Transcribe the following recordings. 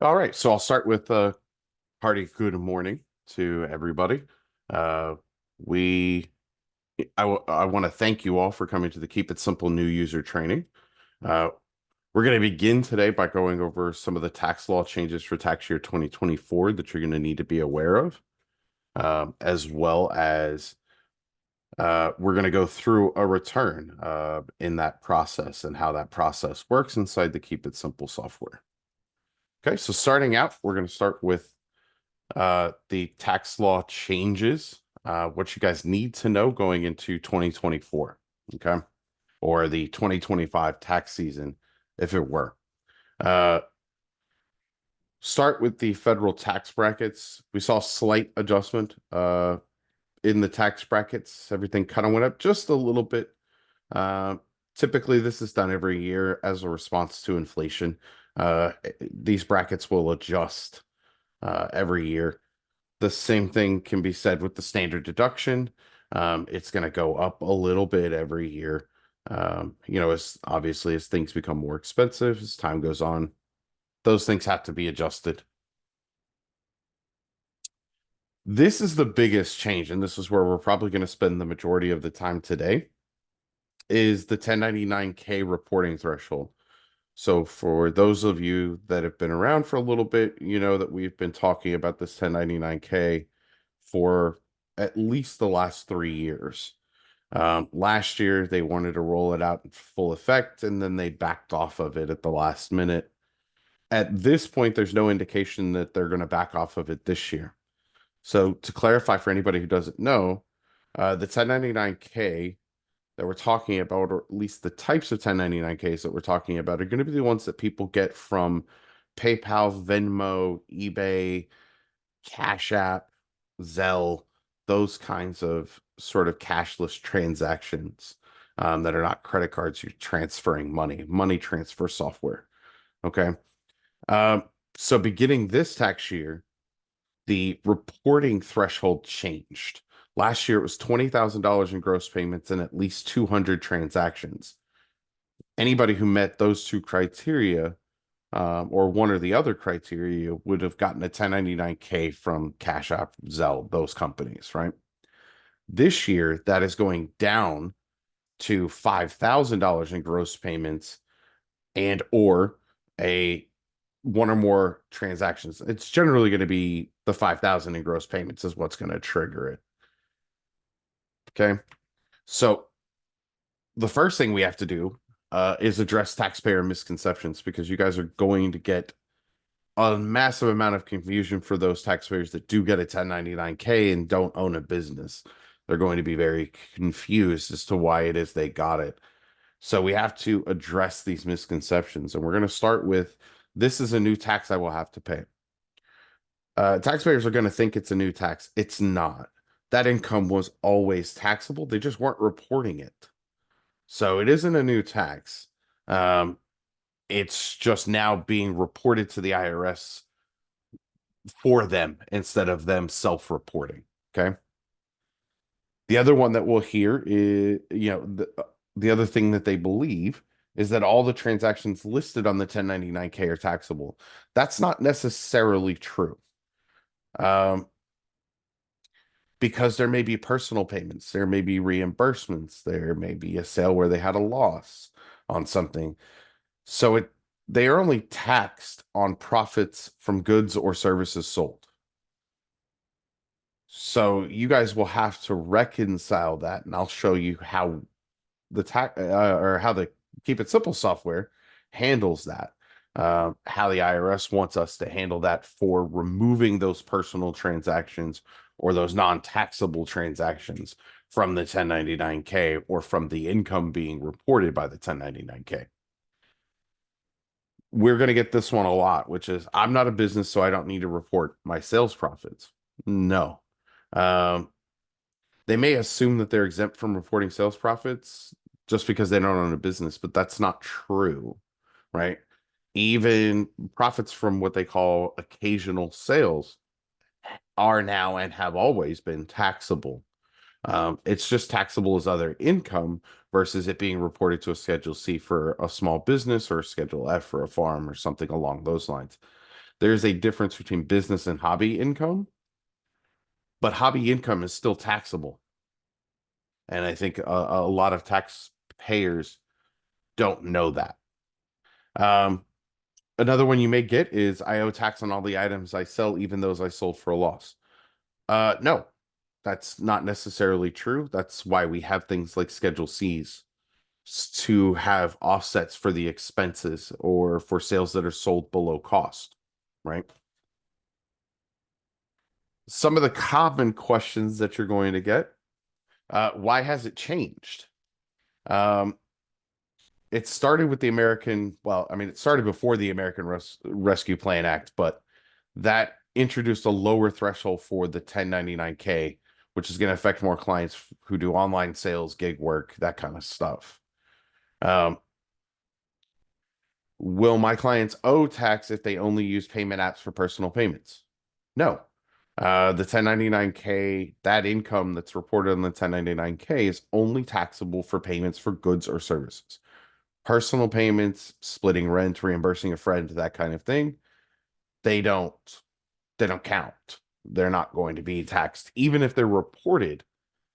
All right, so I'll start with hearty good morning to everybody. Uh, we I want to thank you all for coming to the Keep It Simple new user training. Uh, we're going to begin today by going over some of the tax law changes for tax year 2024 that you're going to need to be aware of, as well as we're going to go through a return in that process and how that process works inside the Keep It Simple software. Okay, so starting out, we're going to start with the tax law changes, what you guys need to know going into 2024, okay, or the 2025 tax season, if it were. Uh, Start with the federal tax brackets. We saw slight adjustment in the tax brackets. Everything kind of went up just a little bit. Uh, Typically, this is done every year as a response to inflation. These brackets will adjust every year. The same thing can be said with the standard deduction. It's going to go up a little bit every year. As obviously as things become more expensive, as time goes on, those things have to be adjusted. This is the biggest change, and this is where we're probably going to spend the majority of the time today, is the 1099K reporting threshold. So for those of you that have been around for a little bit, you know that we've been talking about this 1099K for at least the last 3 years. Last year, they wanted to roll it out in full effect, and then they backed off of it at the last minute. At this point, there's no indication that they're going to back off of it this year. So, to clarify for anybody who doesn't know, the 1099K that we're talking about, or at least the types of 1099Ks that we're talking about, are going to be the ones that people get from PayPal, Venmo, eBay, Cash App, Zelle, those kinds of sort of cashless transactions that are not credit cards. You're transferring money transfer software. Okay. Um, so beginning this tax year, the reporting threshold changed. Last year, it was $20,000 in gross payments and at least 200 transactions. Anybody who met those two criteria or one or the other criteria would have gotten a 1099K from Cash App, Zelle, those companies, right? This year, that is going down to $5,000 in gross payments and or a one or more transactions. It's generally going to be the 5,000 in gross payments is what's going to trigger it. Okay. So the first thing we have to do is address taxpayer misconceptions because you guys are going to get a massive amount of confusion for those taxpayers that do get a 1099K and don't own a business. They're going to be very confused as to why it is they got it. So we have to address these misconceptions. And we're going to start with this is a new tax I will have to pay. Taxpayers are going to think it's a new tax. It's not. That income was always taxable. They just weren't reporting it. So it isn't a new tax. Um, it's just now being reported to the IRS for them instead of them self-reporting. Okay. The other one that we'll hear is, the other thing that they believe is that all the transactions listed on the 1099K are taxable. That's not necessarily true. Um, because there may be personal payments, there may be reimbursements, there may be a sale where they had a loss on something. So they are only taxed on profits from goods or services sold. So you guys will have to reconcile that, and I'll show you how the tax or how the Keep It Simple software handles that. How the IRS wants us to handle that for removing those personal transactions or those non-taxable transactions from the 1099K or from the income being reported by the 1099K. We're going to get this one a lot, which is I'm not a business, so I don't need to report my sales profits. No. Um, they may assume that they're exempt from reporting sales profits just because they don't own a business, but that's not true, right? Even profits from what they call occasional sales are now and have always been taxable. It's just taxable as other income versus it being reported to a Schedule C for a small business or a Schedule F for a farm or something along those lines. there's a difference between business and hobby income, but hobby income is still taxable. And I think a lot of taxpayers don't know that. Um, Another one you may get is I owe tax on all the items I sell, even those I sold for a loss. No, that's not necessarily true. That's why we have things like Schedule Cs to have offsets for the expenses or for sales that are sold below cost, right? Some of the common questions that you're going to get, why has it changed? Um, it started with the American, well, I mean, it started before the American Rescue Plan Act, but that introduced a lower threshold for the 1099K, which is going to affect more clients who do online sales, gig work, that kind of stuff. Um, will my clients owe tax if they only use payment apps for personal payments? No. The 1099K, that income that's reported on the 1099K is only taxable for payments for goods or services. Personal payments, splitting rent, reimbursing a friend, that kind of thing, they don't count. They're not going to be taxed. Even if they're reported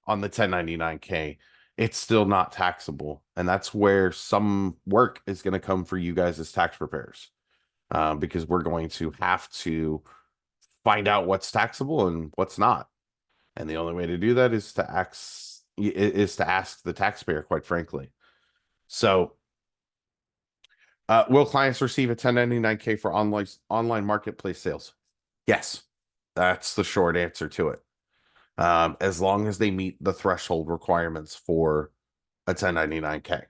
on the 1099K, it's still not taxable. And that's where some work is going to come for you guys as tax preparers, because we're going to have to find out what's taxable and what's not. And the only way to do that is to ask the taxpayer, quite frankly. So, will clients receive a 1099K for online marketplace sales? Yes, that's the short answer to it. As long as they meet the threshold requirements for a 1099K.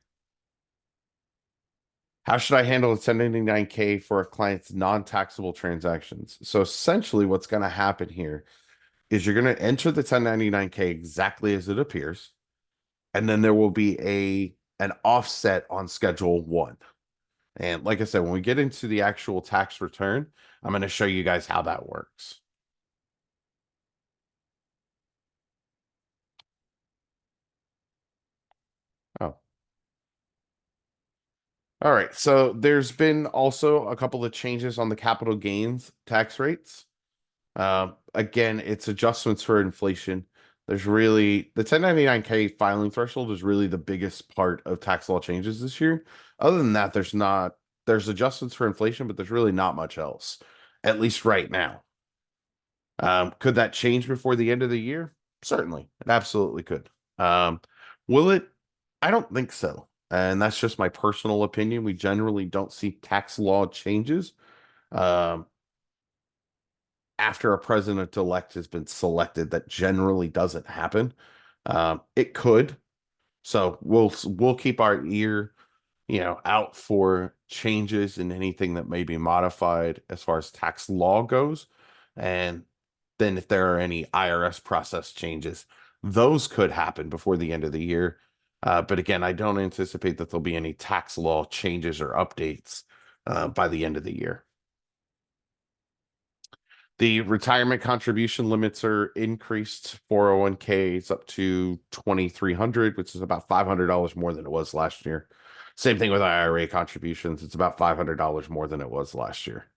How should I handle a 1099K for a client's non-taxable transactions? So essentially what's going to happen here is you're going to enter the 1099K exactly as it appears, and then there will be an offset on Schedule 1. And like I said, when we get into the actual tax return, I'm going to show you guys how that works. Oh, all right. So there's been also a couple of changes on the capital gains tax rates. Again, it's adjustments for inflation. There's really the 1099K filing threshold is really the biggest part of tax law changes this year. Other than that, there's adjustments for inflation, but there's really not much else, at least right now. Could that change before the end of the year? Certainly, it absolutely could. Will it? I don't think so. And that's just my personal opinion. We generally don't see tax law changes. Um, After a president-elect has been selected, that generally doesn't happen. It could. So we'll keep our ear, out for changes in anything that may be modified as far as tax law goes. And then if there are any IRS process changes, those could happen before the end of the year. But again, I don't anticipate that there'll be any tax law changes or updates by the end of the year. The retirement contribution limits are increased. 401ks up to 2,300, which is about $500 more than it was last year. Same thing with IRA contributions. It's about $500 more than it was last year.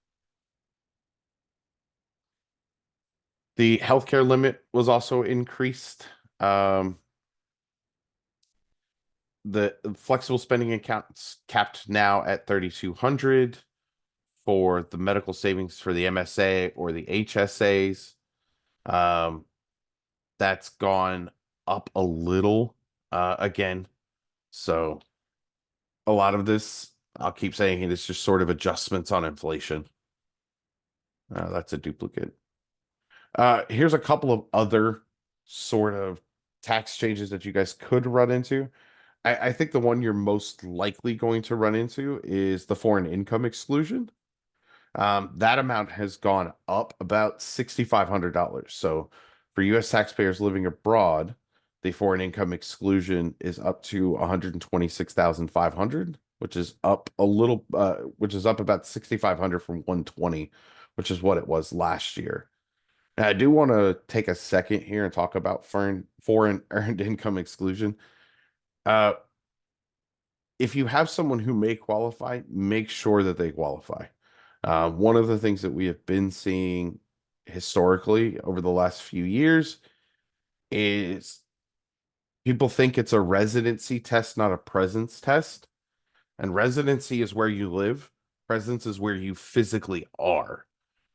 The healthcare limit was also increased. The flexible spending accounts capped now at 3,200 for the medical savings for the MSA or the HSAs. That's gone up a little again. So a lot of this, I'll keep saying it, is just sort of adjustments on inflation. That's a duplicate. Here's a couple of other sort of tax changes that you guys could run into. I think the one you're most likely going to run into is the foreign income exclusion. That amount has gone up about $6,500. So for US taxpayers living abroad, the foreign income exclusion is up to 126,500, which is up a little, which is up about 6,500 from 120, which is what it was last year. And I do want to take a second here and talk about foreign earned income exclusion. Uh, if you have someone who may qualify, make sure that they qualify. One of the things that we have been seeing historically over the last few years is people think it's a residency test, not a presence test. And residency is where you live, presence is where you physically are.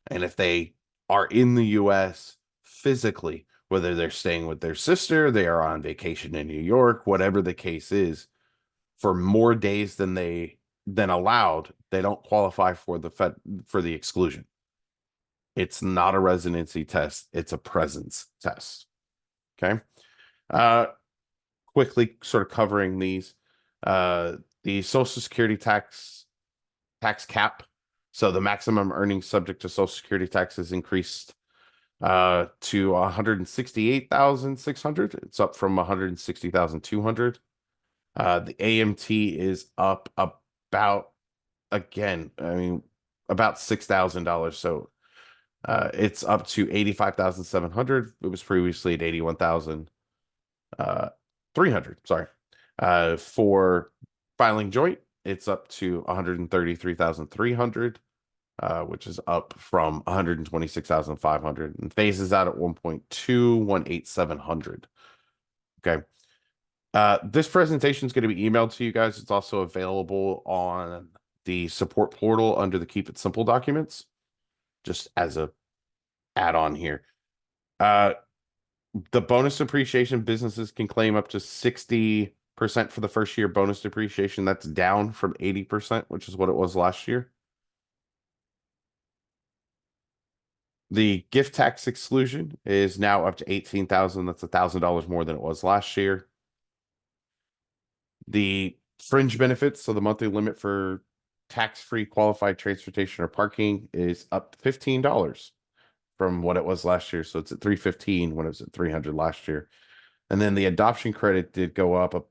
And if they are in the US physically, whether they're staying with their sister, they are on vacation in New York, whatever the case is, for more days than allowed, they don't qualify for the exclusion. It's not a residency test, it's a presence test. Okay. Uh quickly sort of covering these. The Social Security tax cap. So the maximum earnings subject to Social Security tax is increased to 168,600. It's up from 160,200. The AMT is up about, again, I mean, about $6,000. So it's up to 85,700. It was previously at 81,300. Sorry. For filing joint, it's up to 133,300. Which is up from 126,500, and phases out at 1.2, 18700. Okay. This presentation is going to be emailed to you guys. It's also available on the support portal under the Keep It Simple documents, just as a add-on here. The bonus depreciation, businesses can claim up to 60% for the first year bonus depreciation. That's down from 80%, which is what it was last year. The gift tax exclusion is now up to 18,000. That's $1,000 more than it was last year. The fringe benefits, so the monthly limit for tax-free qualified transportation or parking is up $15 from what it was last year. So it's at $315 when it was at $300 last year. And then the adoption credit did go up.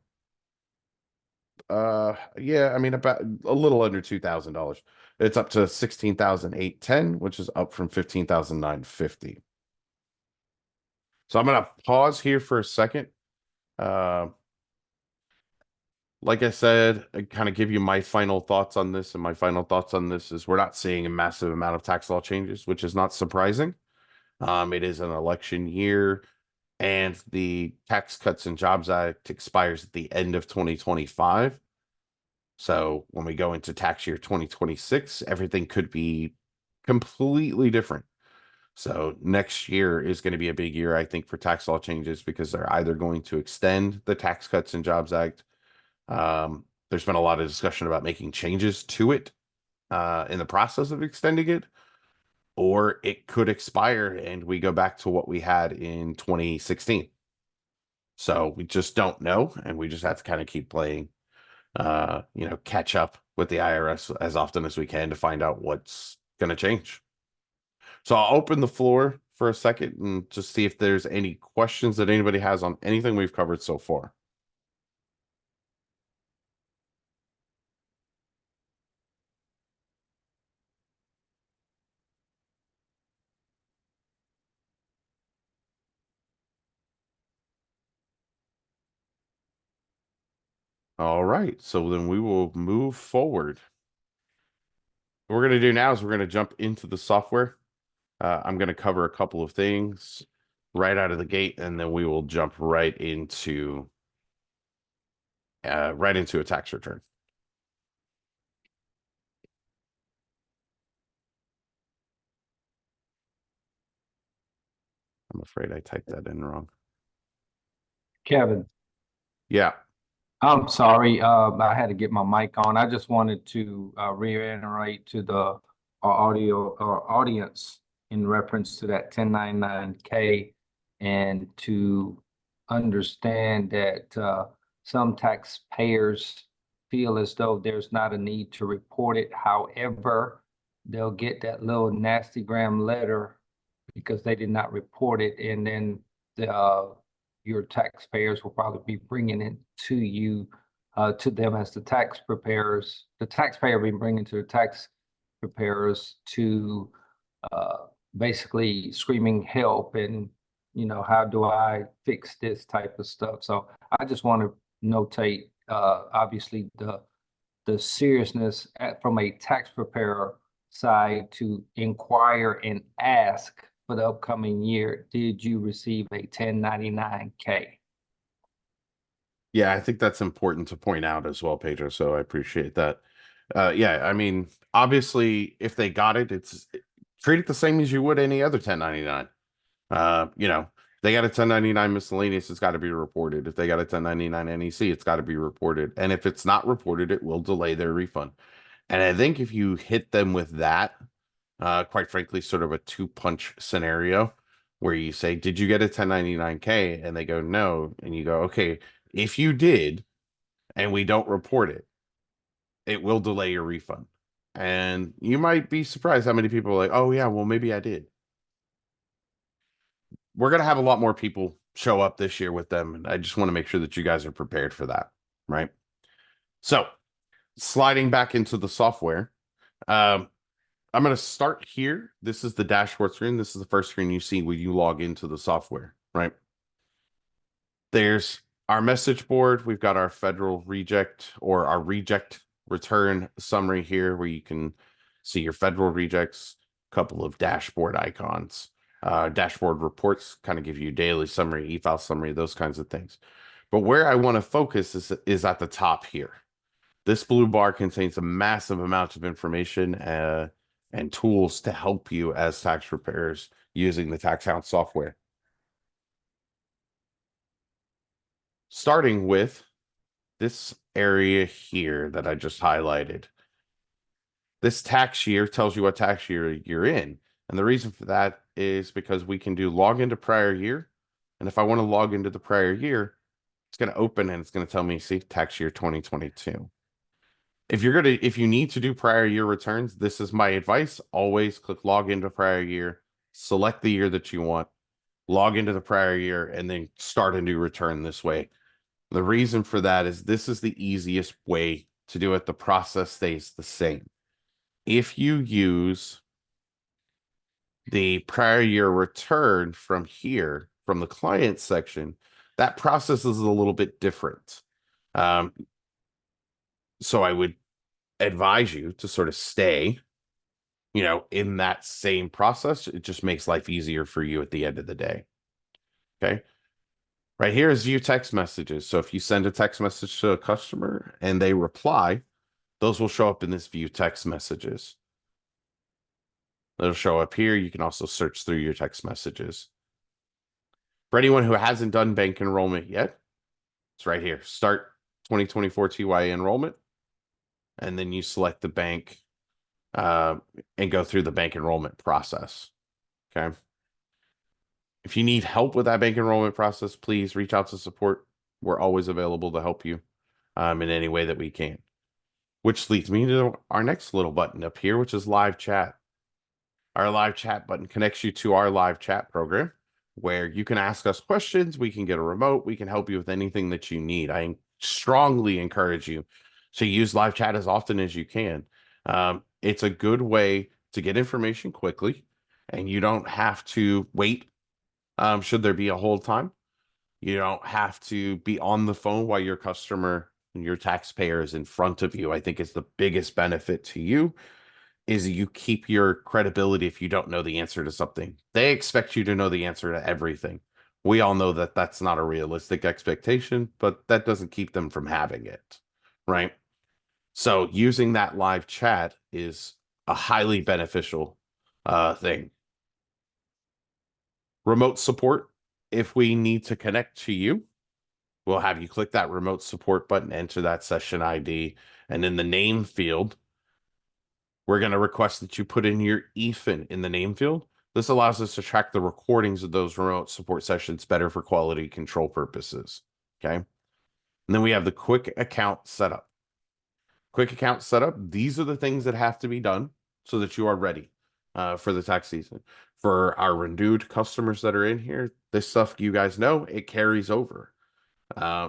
Yeah, I mean about a little under $2,000. It's up to 16,810, which is up from 15,950. So I'm gonna pause here for a second. Like I said, I kind of give you my final thoughts on this, and my final thoughts on this is we're not seeing a massive amount of tax law changes, which is not surprising. It is an election year, and the Tax Cuts and Jobs Act expires at the end of 2025. So when we go into tax year 2026, everything could be completely different. So next year is going to be a big year, I think, for tax law changes because they're either going to extend the Tax Cuts and Jobs Act. There's been a lot of discussion about making changes to it in the process of extending it, or it could expire and we go back to what we had in 2016. So we just don't know, and we just have to kind of keep playing, catch up with the IRS as often as we can to find out what's going to change. So I'll open the floor for a second and just see if there's any questions that anybody has on anything we've covered so far. All right, so then we will move forward. What we're going to do now is we're going to jump into the software. I'm going to cover a couple of things right out of the gate, and then we will jump right into a tax return. I'm afraid I typed that in wrong. Kevin, Yeah. I'm sorry. I had to get my mic on. I just wanted to reiterate to the audience in reference to that 1099-K and to understand that some taxpayers feel as though there's not a need to report it. However, they'll get that little nasty gram letter because they did not report it, and then your taxpayers will probably be bringing it to you, to them as the tax preparers. The taxpayer will be bringing to the tax preparers to basically screaming help and, how do I fix this type of stuff? So I just want to notate, obviously, the seriousness from a tax preparer side to inquire and ask for the upcoming year, did you receive a 1099-K? Yeah, I think that's important to point out as well, Pedro. So I appreciate that. Yeah, I mean, obviously, if they got it, treat it the same as you would any other 1099. You know, they got a 1099 miscellaneous, it's got to be reported. If they got a 1099 NEC, it's got to be reported. And if it's not reported, it will delay their refund. And I think if you hit them with that, quite frankly, sort of a two-punch scenario where you say, did you get a 1099-K? And they go, no. And you go, okay, if you did, and we don't report it, it will delay your refund. And you might be surprised how many people are like, oh, yeah, well, maybe I did. We're going to have a lot more people show up this year with them. And I just want to make sure that you guys are prepared for that. Right. So, sliding back into the software, I'm going to start here. This is the dashboard screen. This is the first screen you see when you log into the software. Right. There's our message board. We've got our federal reject or our reject return summary here where you can see your federal rejects, a couple of dashboard icons. Dashboard reports kind of give you daily summary, e-file summary, those kinds of things. But where I want to focus is at the top here. This blue bar contains a massive amount of information and tools to help you as tax preparers using the TaxHound software. Starting with this area here that I just highlighted. This tax year tells you what tax year you're in. And the reason for that is because we can do log into prior year. And if I want to log into the prior year, it's going to open and it's going to tell me, see, tax year 2022. If you need to do prior year returns, this is my advice. Always click log into prior year, select the year that you want, log into the prior year, and then start a new return this way. The reason for that is this is the easiest way to do it. The process stays the same. If you use the prior year return from here, from the client section, that process is a little bit different. So I would advise you to sort of stay, in that same process. It just makes life easier for you at the end of the day. Okay. Right here is view text messages. So if you send a text message to a customer and they reply, those will show up in this view text messages. It'll show up here. You can also search through your text messages. For anyone who hasn't done bank enrollment yet, it's right here. Start 2024 TYA enrollment. And then you select the bank and go through the bank enrollment process. Okay. If you need help with that bank enrollment process, please reach out to support. We're always available to help you in any way that we can. Which leads me to our next little button up here, which is live chat. Our live chat button connects you to our live chat program where you can ask us questions. We can get a remote. We can help you with anything that you need. I strongly encourage you to use live chat as often as you can. It's a good way to get information quickly, and you don't have to wait. Should there be a hold time, you don't have to be on the phone while your customer and your taxpayer is in front of you. I think it's the biggest benefit to you is you keep your credibility if you don't know the answer to something. They expect you to know the answer to everything. We all know that that's not a realistic expectation, but that doesn't keep them from having it, right? So using that live chat is a highly beneficial thing. Remote support, if we need to connect to you, we'll have you click that remote support button, enter that session ID, and in the name field, we're going to request that you put in your EFIN in the name field. This allows us to track the recordings of those remote support sessions better for quality control purposes. Okay. And then we have the quick account setup. Quick account setup. These are the things that have to be done so that you are ready for the tax season. For our renewed customers that are in here, this stuff, you guys know, it carries over.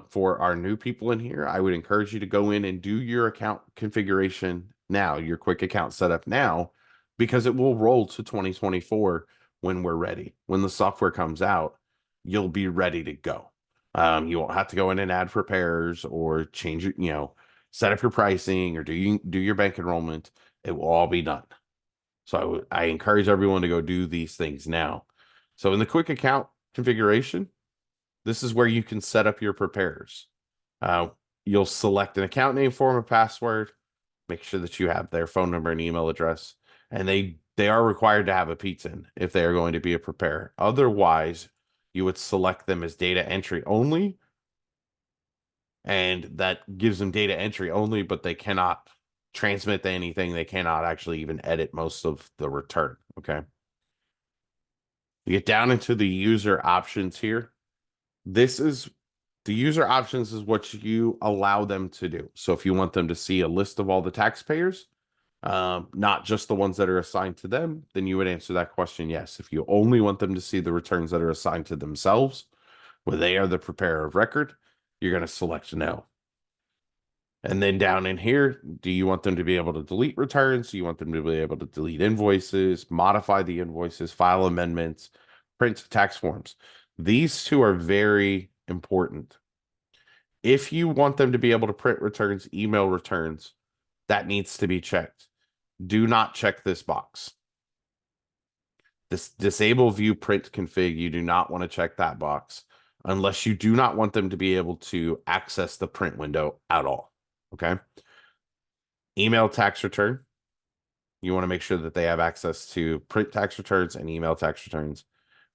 For our new people in here, I would encourage you to go in and do your account configuration now, your quick account setup now, because it will roll to 2024 when we're ready. When the software comes out, you'll be ready to go. You won't have to go in and add preparers or change it, set up your pricing or do your bank enrollment. It will all be done. So I encourage everyone to go do these things now. So in the quick account configuration, this is where you can set up your preparers. You'll select an account name, form, and password. Make sure that you have their phone number and email address, and they are required to have a PTIN if they are going to be a preparer. Otherwise, you would select them as data entry only, and that gives them data entry only, but they cannot transmit to anything. They cannot actually even edit most of the return. Okay. You get down into the user options here. This is the user options is what you allow them to do. So if you want them to see a list of all the taxpayers, not just the ones that are assigned to them, then you would answer that question yes. If you only want them to see the returns that are assigned to themselves, where they are the preparer of record, you're going to select no. And then down in here, do you want them to be able to delete returns? Do you want them to be able to delete invoices, modify the invoices, file amendments, print tax forms? These two are very important. If you want them to be able to print returns, email returns, that needs to be checked. Do not check this box. This disable view print config, you do not want to check that box unless you do not want them to be able to access the print window at all. Okay. Email tax return. You want to make sure that they have access to print tax returns and email tax returns.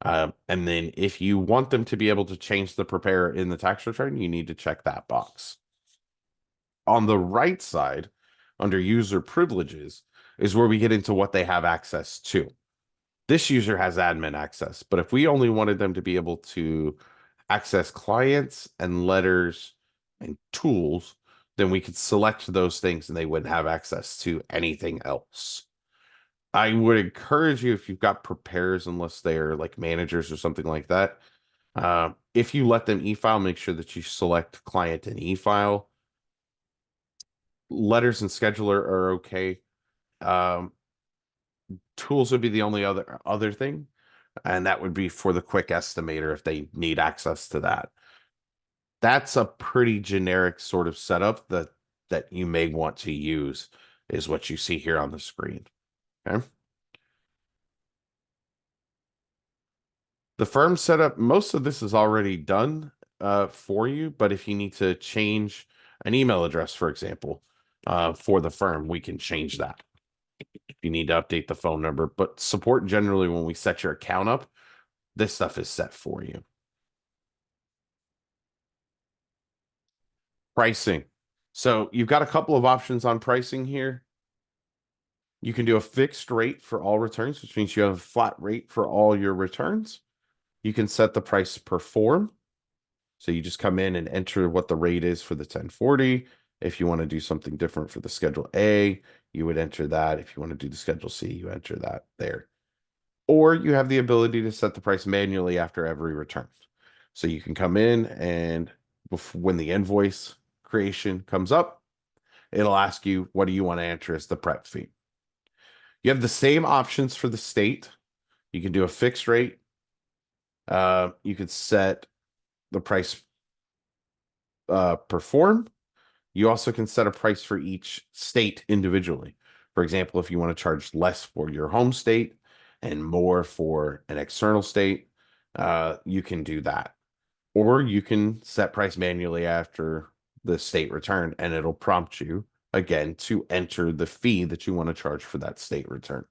And then if you want them to be able to change the preparer in the tax return, you need to check that box. On the right side, under user privileges, is where we get into what they have access to. This user has admin access, but if we only wanted them to be able to access clients and letters and tools, then we could select those things and they wouldn't have access to anything else. I would encourage you, if you've got preparers, unless they're like managers or something like that, if you let them e-file, make sure that you select client and e-file. Letters and scheduler are okay. Tools would be the only other thing, and that would be for the quick estimator if they need access to that. That's a pretty generic sort of setup that you may want to use, is what you see here on the screen. Okay. The firm setup, most of this is already done for you, but if you need to change an email address, for example, for the firm, we can change that. If you need to update the phone number, but support generally, when we set your account up, this stuff is set for you. Pricing. So you've got a couple of options on pricing here. You can do a fixed rate for all returns, which means you have a flat rate for all your returns. You can set the price per form. So you just come in and enter what the rate is for the 1040. If you want to do something different for the Schedule A, you would enter that. If you want to do the Schedule C, you enter that there. Or you have the ability to set the price manually after every return. So you can come in and when the invoice creation comes up, it'll ask you, what do you want to enter as the prep fee? You have the same options for the state. You can do a fixed rate. You could set the price per form. You also can set a price for each state individually. For example, if you want to charge less for your home state and more for an external state, you can do that. Or you can set price manually after the state return, and it'll prompt you again to enter the fee that you want to charge for that state return.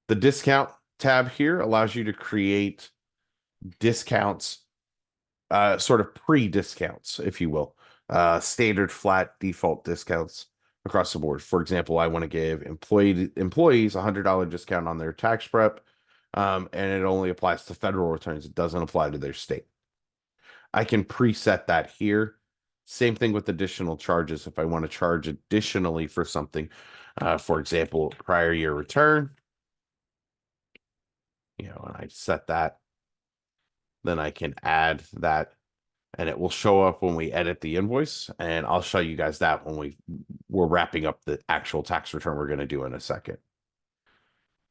The discount tab here allows you to create discounts, sort of pre-discounts, if you will, standard flat default discounts across the board. For example, I want to give employees $100 discount on their tax prep, and it only applies to federal returns. It doesn't apply to their state. I can preset that here. Same thing with additional charges. If I want to charge additionally for something, for example, prior year return, and I set that, then I can add that, and it will show up when we edit the invoice. And I'll show you guys that when we're wrapping up the actual tax return we're going to do in a second.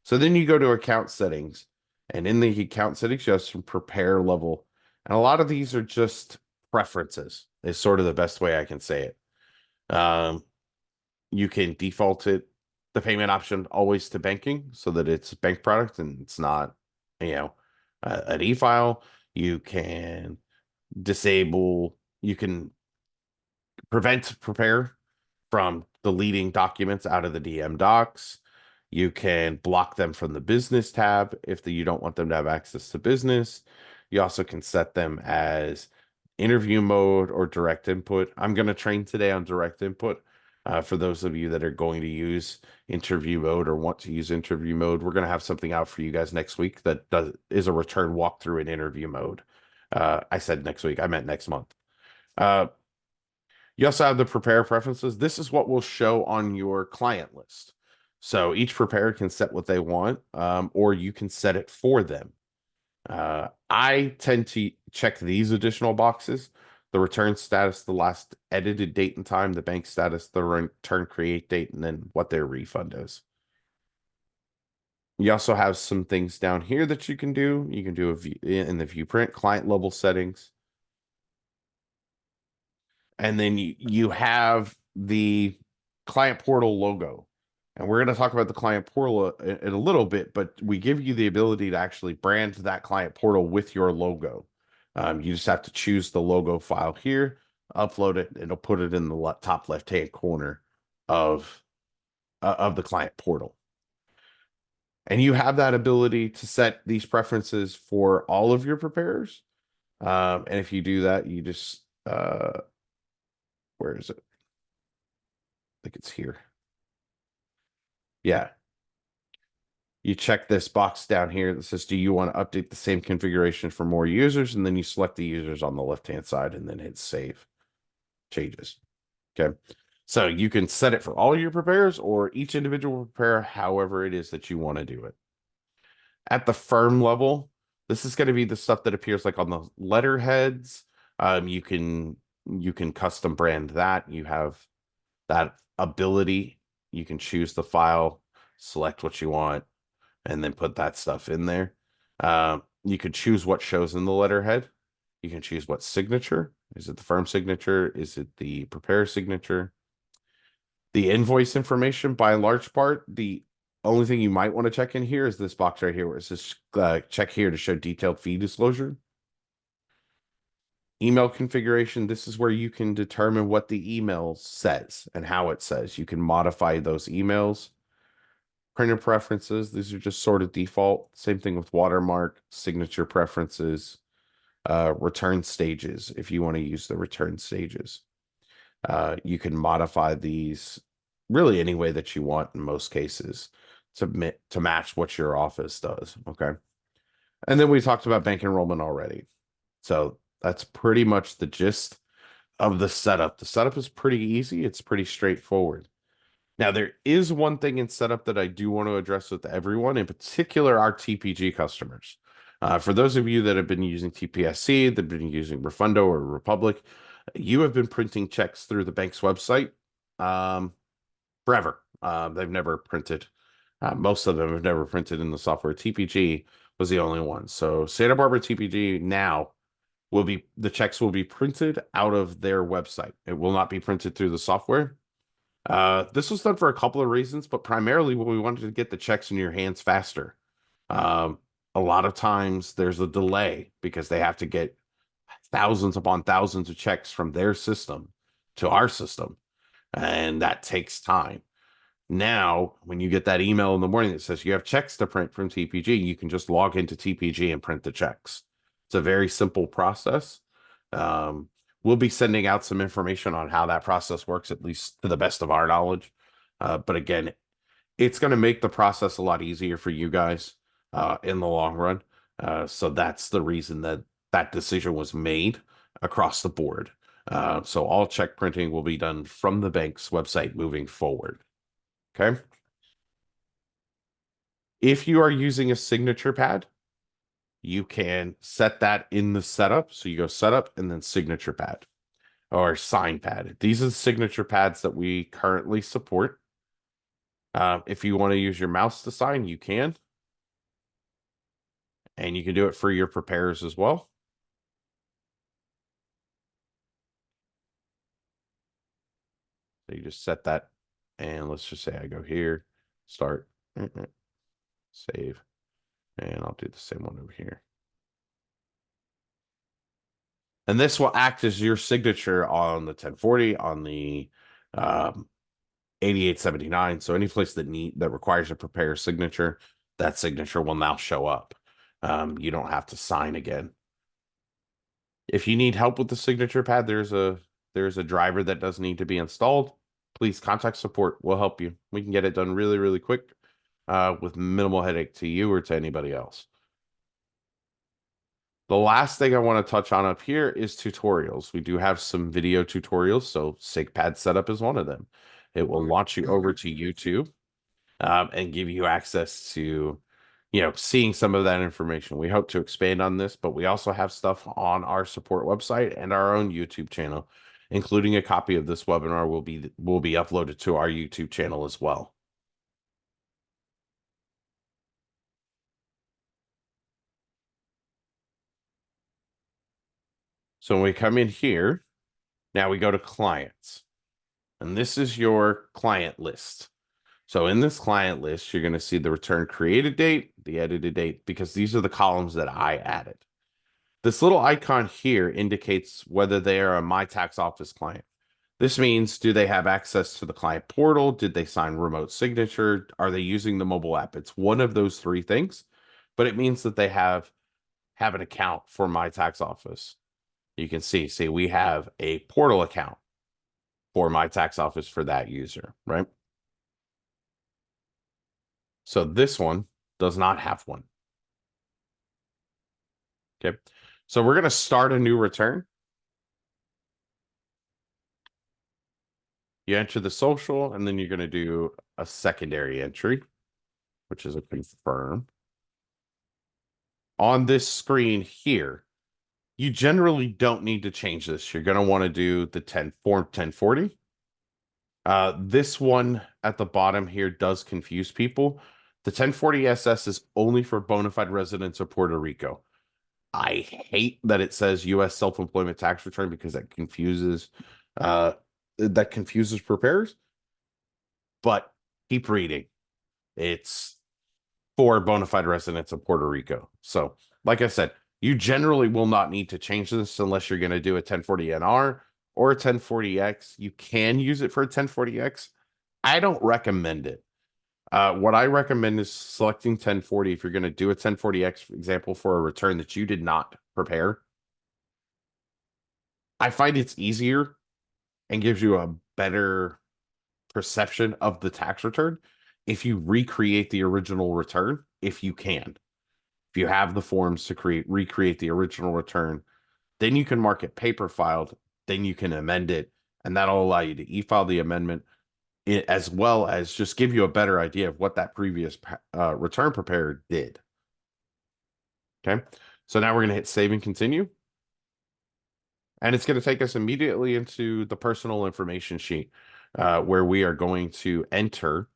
So then you go to account settings, and in the account settings, you have some prepare level. And a lot of these are just preferences, is sort of the best way I can say it. You can default it the payment option always to banking so that it's a bank product and it's not, an e-file. You can disable, you can prepare from deleting documents out of the DM docs. You can block them from the business tab if you don't want them to have access to business. You also can set them as interview mode or direct input. I'm going to train today on direct input. For those of you that are going to use interview mode or want to use interview mode, we're going to have something out for you guys next week that is a return walkthrough in interview mode. I said next week, I meant next month. You also have the prepare preferences. This is what will show on your client list. So each preparer can set what they want, or you can set it for them. I tend to check these additional boxes: the return status, the last edited date and time, the bank status, the return create date, and then what their refund is. You also have some things down here that you can do. You can do in the view print client level settings. And then you have the client portal logo. And we're going to talk about the client portal in a little bit, but we give you the ability to actually brand that client portal with your logo. You just have to choose the logo file here, upload it, and it'll put it in the top left-hand corner of the client portal. And you have that ability to set these preferences for all of your preparers. And if you do that, you just where is it? I think it's here. Yeah. You check this box down here that says, do you want to update the same configuration for more users? And then you select the users on the left-hand side and then hit save changes. Okay. So you can set it for all your preparers or each individual preparer, however it is that you want to do it. At the firm level, this is going to be the stuff that appears like on the letterheads. You can custom brand that. You have that ability. You can choose the file, select what you want, and then put that stuff in there. You could choose what shows in the letterhead. You can choose what signature. Is it the firm signature? Is it the preparer signature? The invoice information, by a large part, the only thing you might want to check in here is this box right here where it says check here to show detailed fee disclosure. Email configuration, this is where you can determine what the email says and how it says. You can modify those emails. Printer preferences, these are just sort of default. Same thing with watermark, signature preferences, return stages, if you want to use the return stages. You can modify these really any way that you want in most cases to match what your office does. Okay. And then we talked about bank enrollment already. So that's pretty much the gist of the setup. The setup is pretty easy. It's pretty straightforward. Now, there is one thing in setup that I do want to address with everyone, in particular our TPG customers. For those of you that have been using TPSC, that have been using Refundo or Republic, you have been printing checks through the bank's website forever. They've never printed. Most of them have never printed in the software. TPG was the only one. So Santa Barbara TPG now the checks will be printed out of their website. It will not be printed through the software. This was done for a couple of reasons, but primarily when we wanted to get the checks in your hands faster. A lot of times there's a delay because they have to get thousands upon thousands of checks from their system to our system, and that takes time. Now, when you get that email in the morning that says you have checks to print from TPG, you can just log into TPG and print the checks. It's a very simple process. We'll be sending out some information on how that process works, at least to the best of our knowledge. But again, it's going to make the process a lot easier for you guys in the long run. So that's the reason that decision was made across the board. So all check printing will be done from the bank's website moving forward. Okay. If you are using a signature pad, you can set that in the setup. So you go setup and then signature pad or sign pad. These are the signature pads that we currently support. If you want to use your mouse to sign, you can. And you can do it for your preparers as well. So you just set that. And let's just say I go here Start. Save. And I'll do the same one over here. And this will act as your signature on the 1040, on the 8879. So any place that requires a prepare signature, that signature will now show up. You don't have to sign again. If you need help with the signature pad, there's a driver that does need to be installed. Please contact support. We'll help you. We can get it done really, really quick, with minimal headache to you or to anybody else. The last thing I want to touch on up here is tutorials. We do have some video tutorials, so SigPad setup is one of them. It will launch you over to YouTube, and give you access to, seeing some of that information. We hope to expand on this, but we also have stuff on our support website and our own YouTube channel, including a copy of this webinar will be uploaded to our YouTube channel as well. So when we come in here, now we go to clients, and this is your client list. So in this client list, you're going to see the return created date, the edited date, because these are the columns that I added. This little icon here indicates whether they are a My Tax Office client. This means, do they have access to the client portal? Did they sign remote signature? Are they using the mobile app? It's one of those three things, but it means that they have an account for My Tax Office. You can see we have a portal account for My Tax Office for that user, right? So this one does not have one. Okay. So we're going to start a new return. You enter the social, and then you're going to do a secondary entry, which is a confirm. On this screen here, you generally don't need to change this. You're going to want to do the form 1040. This one at the bottom here does confuse people. The 1040 SS is only for bona fide residents of Puerto Rico. I hate that it says U.S. self-employment tax return because that confuses preparers. But keep reading. It's for bona fide residents of Puerto Rico. So, like I said, you generally will not need to change this unless you're going to do a 1040 NR or a 1040X. You can use it for a 1040X. I don't recommend it. What I recommend is selecting 1040 if you're going to do a 1040X, for example, for a return that you did not prepare. I find it's easier and gives you a better perception of the tax return if you recreate the original return, if you can. If you have the forms to recreate the original return, then you can mark it paper filed, then you can amend it, and that'll allow you to e-file the amendment, as well as just give you a better idea of what that previous return preparer did. Okay, so now we're going to hit save and continue. And it's going to take us immediately into the personal information sheet, where we are going to enter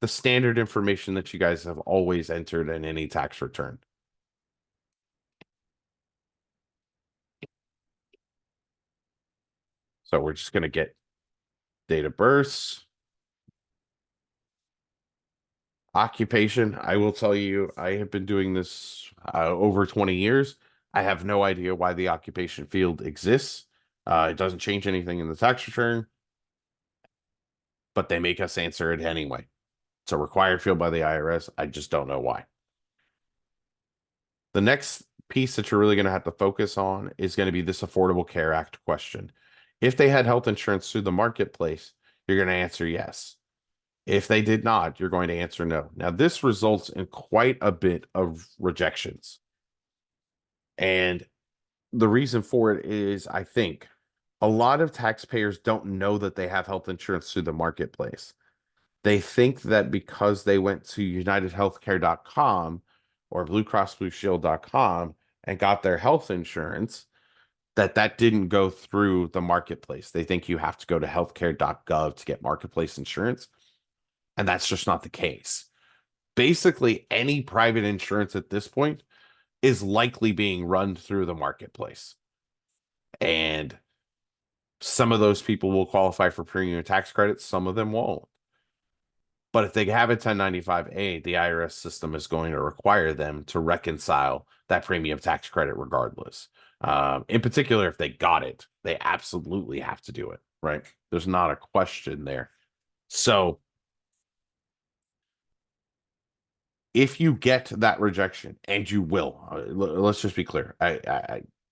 the standard information that you guys have always entered in any tax return. So we're just going to get date of birth, occupation. I will tell you, I have been doing this over 20 years. I have no idea why the occupation field exists. It doesn't change anything in the tax return, but they make us answer it anyway. It's a required field by the IRS. I just don't know why. The next piece that you're really going to have to focus on is going to be this Affordable Care Act question. If they had health insurance through the marketplace, you're going to answer yes. If they did not, you're going to answer no. Now, this results in quite a bit of rejections. And the reason for it is, I think, a lot of taxpayers don't know that they have health insurance through the marketplace. They think that because they went to UnitedHealthcare.com or BlueCrossBlueShield.com and got their health insurance, that didn't go through the marketplace. They think you have to go to healthcare.gov to get marketplace insurance. And that's just not the case. Basically, any private insurance at this point is likely being run through the marketplace. And some of those people will qualify for premium tax credits. Some of them won't. But if they have a 1095-A, the IRS system is going to require them to reconcile that premium tax credit regardless. In particular, if they got it, they absolutely have to do it, right? There's not a question there. So if you get that rejection, and you will, let's just be clear,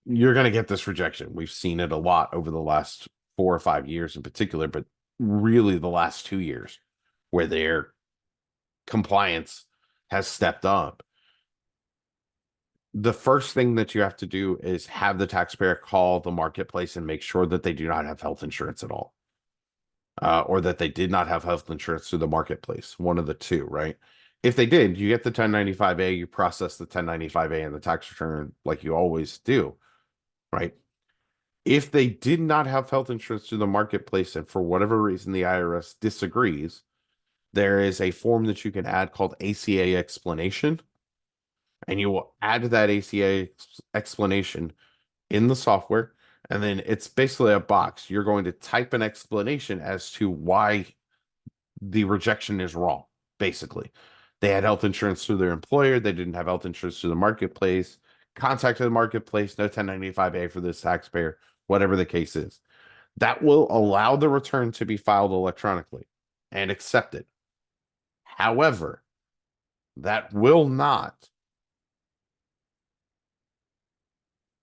you're going to get this rejection. We've seen it a lot over the last 4 or 5 years in particular, but really the last 2 years where their compliance has stepped up. The first thing that you have to do is have the taxpayer call the marketplace and make sure that they do not have health insurance at all. Or that they did not have health insurance through the marketplace, one of the two, right? If they did, you get the 1095-A, you process the 1095-A and the tax return like you always do, right? If they did not have health insurance through the marketplace and for whatever reason the IRS disagrees, there is a form that you can add called ACA explanation, and you will add that ACA explanation in the software, and then it's basically a box. You're going to type an explanation as to why the rejection is wrong. Basically, they had health insurance through their employer, they didn't have health insurance through the marketplace, contacted the marketplace, no 1095-A for this taxpayer, whatever the case is. That will allow the return to be filed electronically and accepted. However, that will not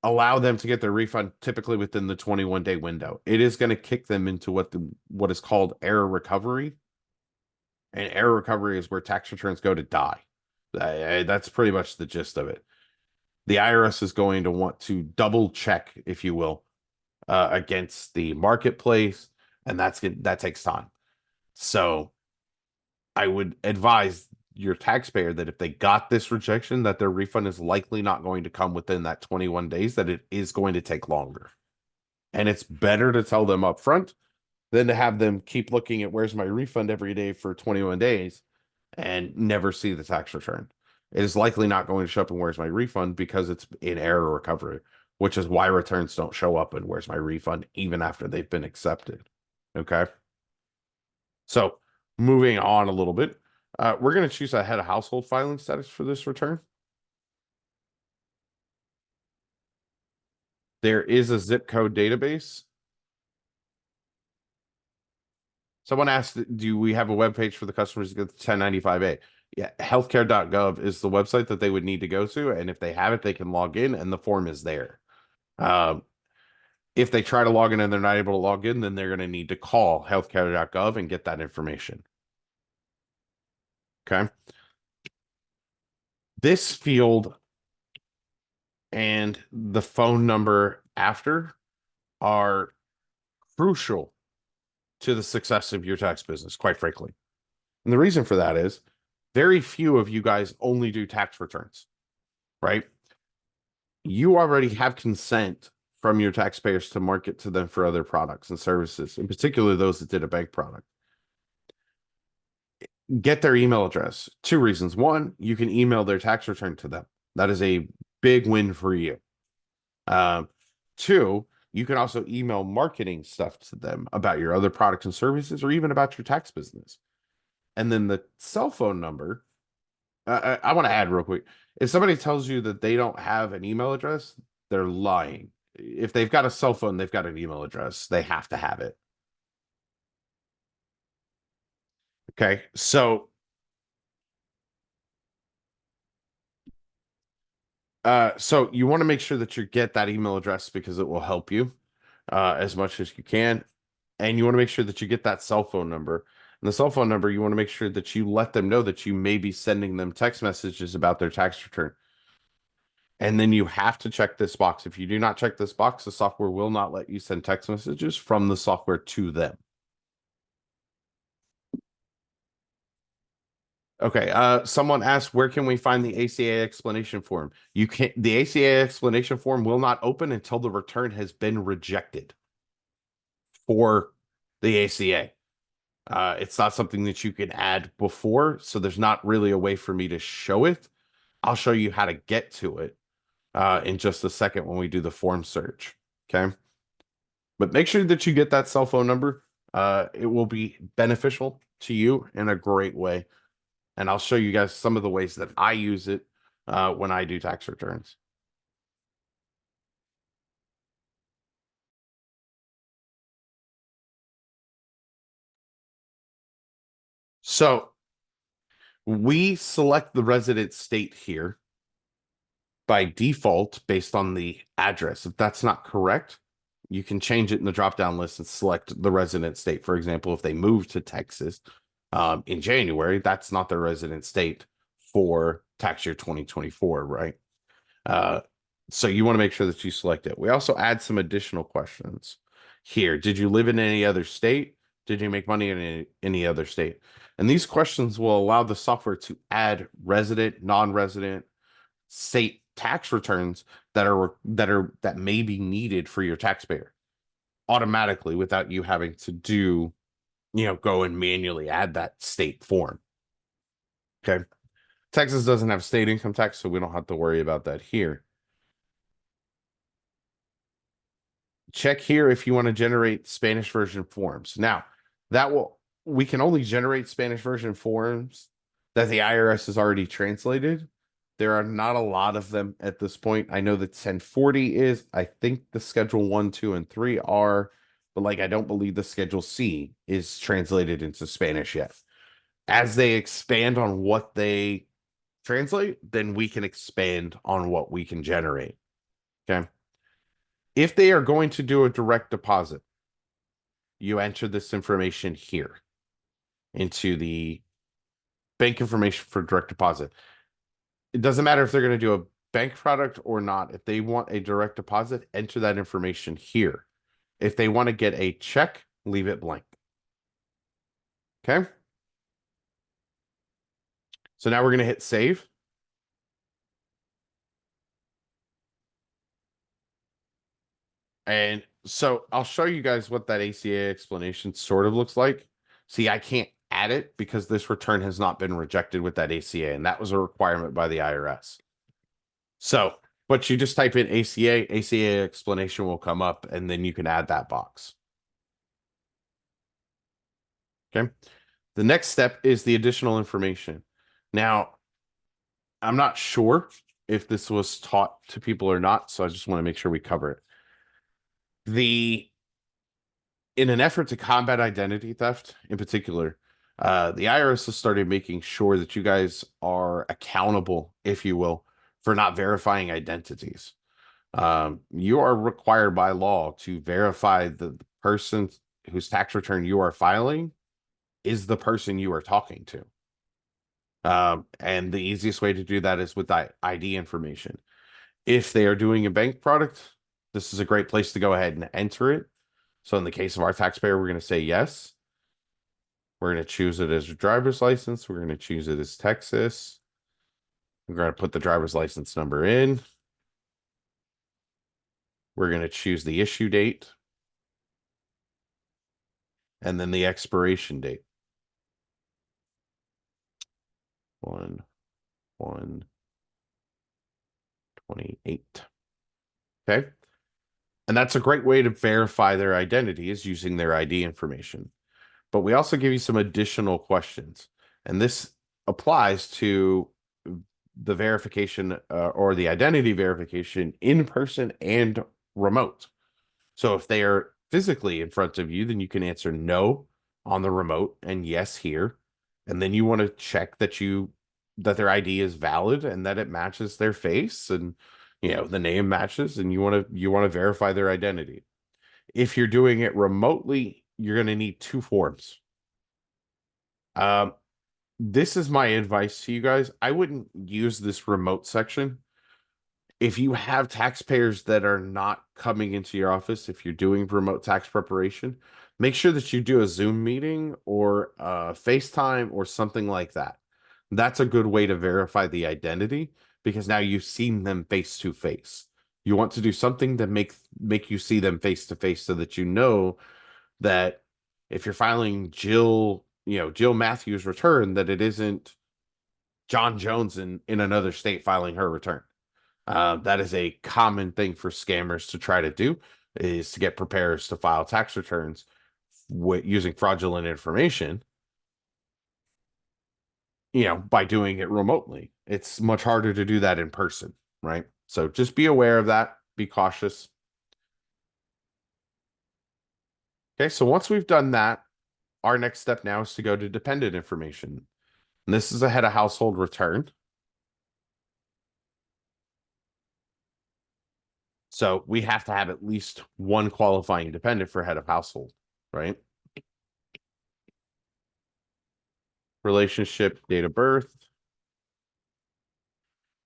allow them to get their refund typically within the 21-day window. It is going to kick them into what is called error recovery. And error recovery is where tax returns go to die. That's pretty much the gist of it. The IRS is going to want to double check, if you will, against the marketplace, and that takes time. So I would advise your taxpayer that if they got this rejection, that their refund is likely not going to come within that 21 days, that it is going to take longer. And it's better to tell them up front than to have them keep looking at where's my refund every day for 21 days and never see the tax return. It is likely not going to show up in where's my refund because it's in error recovery, which is why returns don't show up in where's my refund even after they've been accepted. Okay. So moving on a little bit, we're going to choose a head of household filing status for this return. There is a zip code database. Someone asked, do we have a web page for the customers to get the 1095-A? Yeah, healthcare.gov is the website that they would need to go to. And if they have it, they can log in and the form is there. If they try to log in and they're not able to log in, then they're going to need to call healthcare.gov and get that information. Okay. This field and the phone number after are crucial to the success of your tax business, quite frankly. And the reason for that is very few of you guys only do tax returns, right? You already have consent from your taxpayers to market to them for other products and services, in particular those that did a bank product. Get their email address. 2 reasons. 1, you can email their tax return to them. That is a big win for you. 2, you can also email marketing stuff to them about your other products and services or even about your tax business. And then the cell phone number, I want to add real quick. If somebody tells you that they don't have an email address, they're lying. If they've got a cell phone, they've got an email address. They have to have it. Okay, so you want to make sure that you get that email address because it will help you as much as you can. And you want to make sure that you get that cell phone number. And the cell phone number, you want to make sure that you let them know that you may be sending them text messages about their tax return. And then you have to check this box. If you do not check this box, the software will not let you send text messages from the software to them. Okay, someone asked, where can we find the ACA explanation form? You can't, the ACA explanation form will not open until the return has been rejected for the ACA. It's not something that you can add before, so there's not really a way for me to show it. I'll show you how to get to it in just a second when we do the form search. Okay. But make sure that you get that cell phone number. It will be beneficial to you in a great way. And I'll show you guys some of the ways that I use it when I do tax returns. So we select the resident state here by default based on the address. If that's not correct, you can change it in the drop down list and select the resident state. For example, if they move to Texas in January, that's not their resident state for tax year 2024, right? So you want to make sure that you select it. We also add some additional questions here. Did you live in any other state? Did you make money in any other state? And these questions will allow the software to add resident, non-resident, state tax returns that may be needed for your taxpayer automatically without you having to do, go and manually add that state form. Okay. Texas doesn't have state income tax, so we don't have to worry about that here. Check here if you want to generate Spanish version forms. Now, we can only generate Spanish version forms that the IRS has already translated. There are not a lot of them at this point. I know that 1040 is, I think the schedule 1, 2, and 3 are, but I don't believe the schedule C is translated into Spanish yet. As they expand on what they translate, then we can expand on what we can generate. Okay. If they are going to do a direct deposit, you enter this information here into the bank information for direct deposit. It doesn't matter if they're going to do a bank product or not. If they want a direct deposit, enter that information here. If they want to get a check, leave it blank. Okay. So now we're going to hit save. And so I'll show you guys what that ACA explanation sort of looks like. See, I can't add it because this return has not been rejected with that ACA, and that was a requirement by the IRS. So, but you just type in ACA explanation will come up, and then you can add that box. Okay. The next step is the additional information. Now, I'm not sure if this was taught to people or not, so I just want to make sure we cover it. In an effort to combat identity theft in particular, the IRS has started making sure that you guys are accountable, if you will, for not verifying identities. You are required by law to verify the person whose tax return you are filing is the person you are talking to. And the easiest way to do that is with ID information. If they are doing a bank product, this is a great place to go ahead and enter it. So in the case of our taxpayer, we're going to say yes. We're going to choose it as a driver's license. We're going to choose it as Texas. We're going to put the driver's license number in. We're going to choose the issue date. And then the expiration date. 1/1/28. Okay. And that's a great way to verify their identity is using their ID information. But we also give you some additional questions. And this applies to the verification or the identity verification in person and remote. So if they are physically in front of you, then you can answer no on the remote and yes here. And then you want to check that their ID is valid and that it matches their face and the name matches, and you want to verify their identity. If you're doing it remotely, you're going to need 2 forms. This is my advice to you guys. I wouldn't use this remote section. If you have taxpayers that are not coming into your office, if you're doing remote tax preparation, make sure that you do a Zoom meeting or FaceTime or something like that. That's a good way to verify the identity because now you've seen them face to face. You want to do something to make you see them face to face so that you know that if you're filing Jill Matthews' return, that it isn't John Jones in another state filing her return. That is a common thing for scammers to try to do, is to get preparers to file tax returns using fraudulent information, by doing it remotely. It's much harder to do that in person, right? So just be aware of that. Be cautious. Okay, so once we've done that, our next step now is to go to dependent information. And this is a head of household return. So we have to have at least one qualifying dependent for head of household, right? Relationship, date of birth,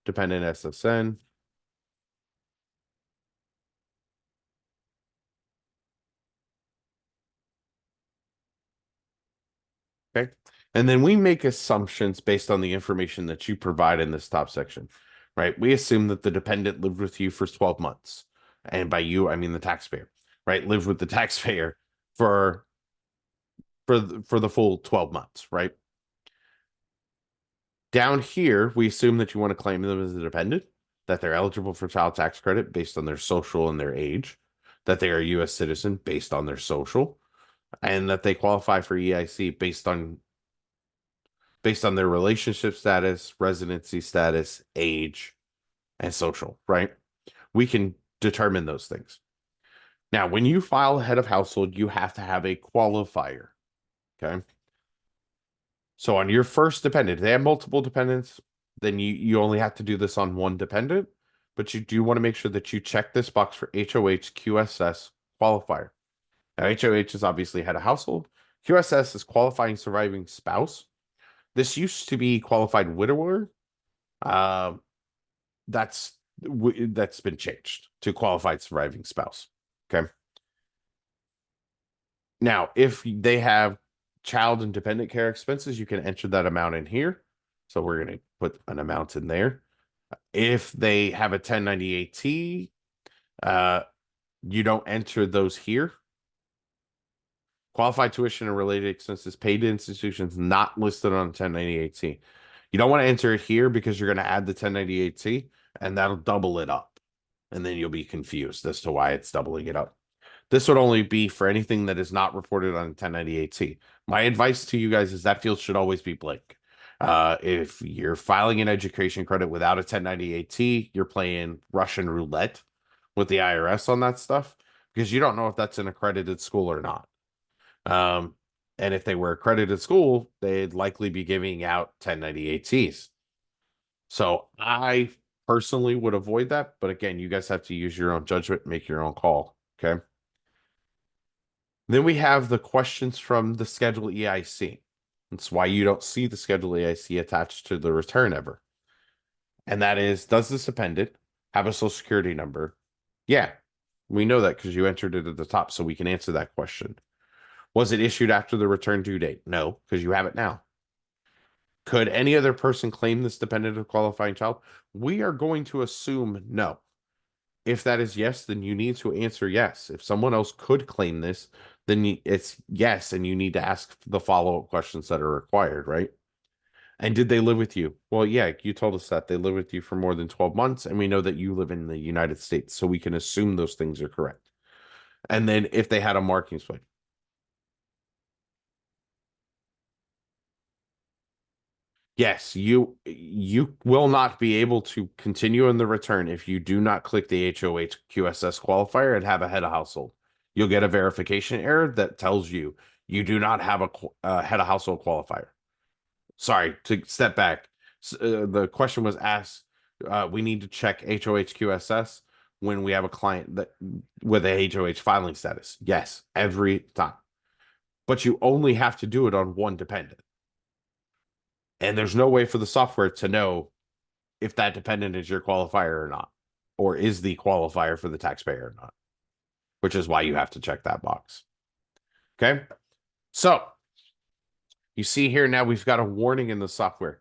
dependent SSN. Okay. And then we make assumptions based on the information that you provide in this top section, right? We assume that the dependent lived with you for 12 months. And by you, I mean the taxpayer, right? Lived with the taxpayer for the full 12 months, right? Down here, we assume that you want to claim them as a dependent, that they're eligible for child tax credit based on their social and their age, that they are a U.S. citizen based on their social, and that they qualify for EIC based on their relationship status, residency status, age, and social, right? We can determine those things. Now, when you file head of household, you have to have a qualifier, okay? So on your first dependent, if they have multiple dependents, then you only have to do this on one dependent, but you do want to make sure that you check this box for HOH QSS qualifier. Now, HOH is obviously head of household. QSS is qualifying surviving spouse. This used to be qualified widower. That's been changed to qualified surviving spouse. Okay. Now, if they have child and dependent care expenses, you can enter that amount in here. So we're going to put an amount in there. If they have a 1098T, you don't enter those here. Qualified tuition and related expenses paid to institutions not listed on 1098T. You don't want to enter it here because you're going to add the 1098T and that'll double it up. And then you'll be confused as to why it's doubling it up. This would only be for anything that is not reported on 1098T. My advice to you guys is that field should always be blank. If you're filing an education credit without a 1098T, you're playing Russian roulette with the IRS on that stuff because you don't know if that's an accredited school or not. And if they were accredited school, they'd likely be giving out 1098Ts. So I personally would avoid that. But again, you guys have to use your own judgment, make your own call. Okay. Then we have the questions from the Schedule EIC. That's why you don't see the Schedule EIC attached to the return ever. And that is, does this dependent have a social security number? Yeah, we know that because you entered it at the top, so we can answer that question. Was it issued after the return due date? No, because you have it now. Could any other person claim this dependent of qualifying child? We are going to assume no. If that is yes, then you need to answer yes. If someone else could claim this, then it's yes, and you need to ask the follow-up questions that are required, right? And did they live with you? Well, yeah, you told us that they live with you for more than 12 months, and we know that you live in the United States, so we can assume those things are correct. And then if they had a marking split. Yes, you will not be able to continue in the return if you do not click the HOH QSS qualifier and have a head of household. You'll get a verification error that tells you you do not have a head of household qualifier. Sorry, to step back. The question was asked, we need to check HOH QSS when we have a client that with a HOH filing status. Yes, every time. But you only have to do it on one dependent. And there's no way for the software to know if that dependent is your qualifier or not, or is the qualifier for the taxpayer or not, which is why you have to check that box. Okay. So you see here now we've got a warning in the software.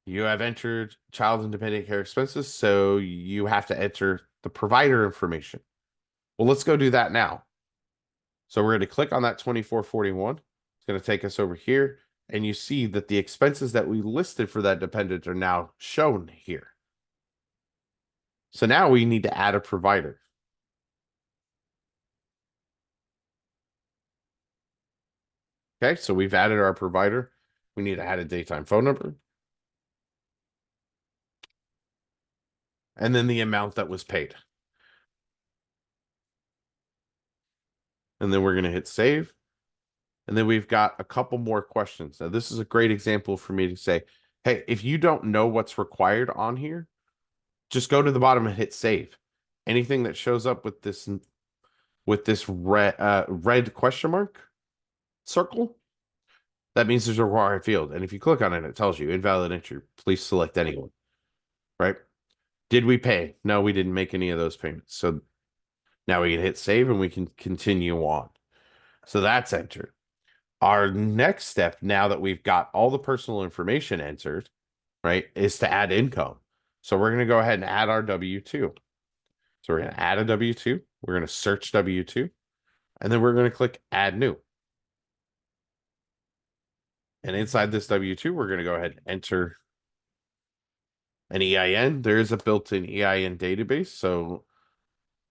You have entered child and dependent care expenses, so you have to enter the provider information. Well, let's go do that now. So we're going to click on that 2441. It's going to take us over here. And you see that the expenses that we listed for that dependent are now shown here. So now we need to add a provider. Okay, so we've added our provider. We need to add a daytime phone number. And then the amount that was paid. And then we're going to hit save. And then we've got a couple more questions. Now, this is a great example for me to say, hey, if you don't know what's required on here, just go to the bottom and hit save. Anything that shows up with this red question mark circle, that means there's a required field. And if you click on it, it tells you invalid entry. Please select anyone. Right? Did we pay? No, we didn't make any of those payments. So now we can hit save and we can continue on. So that's entered. Our next step, now that we've got all the personal information entered, right, is to add income. So we're going to go ahead and add our W-2. So we're going to add a W-2. We're going to search W-2. And then we're going to click add new. And inside this W-2, we're going to go ahead and enter an EIN. There is a built-in EIN database. So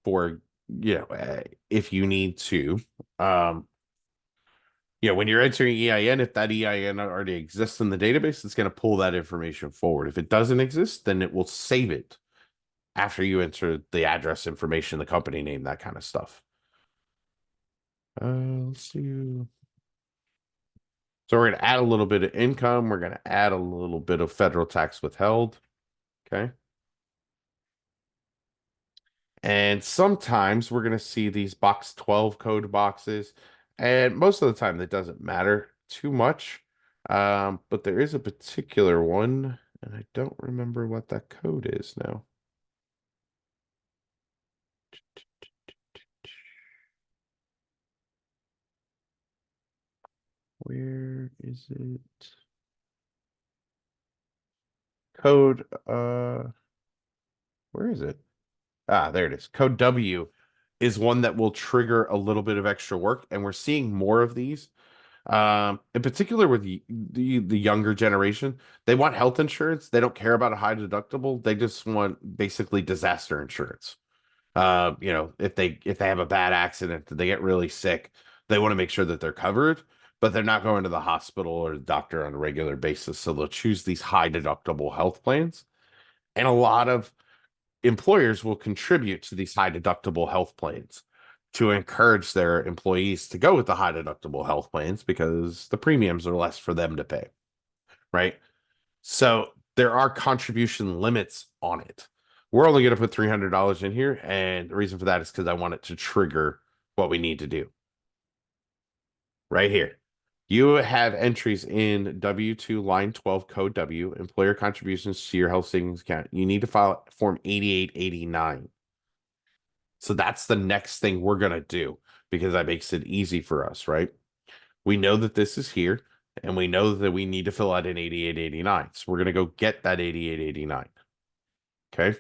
for, if you need to, when you're entering EIN, if that EIN already exists in the database, it's going to pull that information forward. If it doesn't exist, then it will save it after you enter the address information, the company name, that kind of stuff. Let's see. So we're going to add a little bit of income. We're going to add a little bit of federal tax withheld. Okay. And sometimes we're going to see these box 12 code boxes. And most of the time, that doesn't matter too much. But there is a particular one, and I don't remember what that code is now. Where is it? Code, where is it? Ah, there it is. Code W is one that will trigger a little bit of extra work, and we're seeing more of these. In particular with the younger generation, they want health insurance. They don't care about a high deductible. They just want basically disaster insurance. If they have a bad accident, they get really sick, they want to make sure that they're covered, but they're not going to the hospital or the doctor on a regular basis. So they'll choose these high deductible health plans. And a lot of employers will contribute to these high deductible health plans to encourage their employees to go with the high deductible health plans because the premiums are less for them to pay, right? So there are contribution limits on it. We're only going to put $300 in here, and the reason for that is because I want it to trigger what we need to do. Right here. You have entries in W-2 line 12 code W, employer contributions to your health savings account. You need to file form 8889. So that's the next thing we're going to do because that makes it easy for us, right? We know that this is here and we know that we need to fill out an 8889. So we're going to go get that 8889. Okay.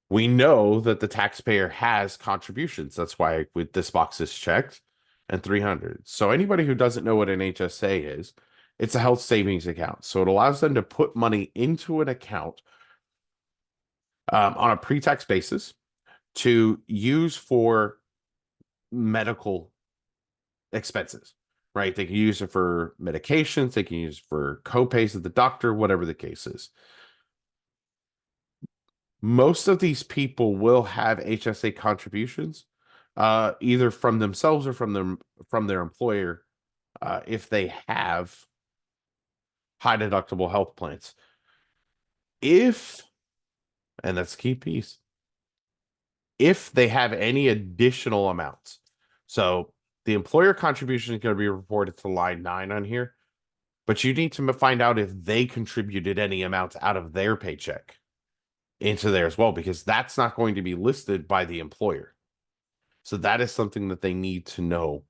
We know that the taxpayer has contributions. That's why with this box is checked and 300. So anybody who doesn't know what an HSA is, it's a health savings account. So it allows them to put money into an account on a pre-tax basis to use for medical expenses, right? They can use it for medications, they can use it for co-pays at the doctor, whatever the case is. Most of these people will have HSA contributions, either from themselves or from their employer, if they have high deductible health plans. And that's key piece, if they have any additional amounts. So the employer contribution is going to be reported to line 9 on here, but you need to find out if they contributed any amounts out of their paycheck into there as well, because that's not going to be listed by the employer. So that is something that they need to know,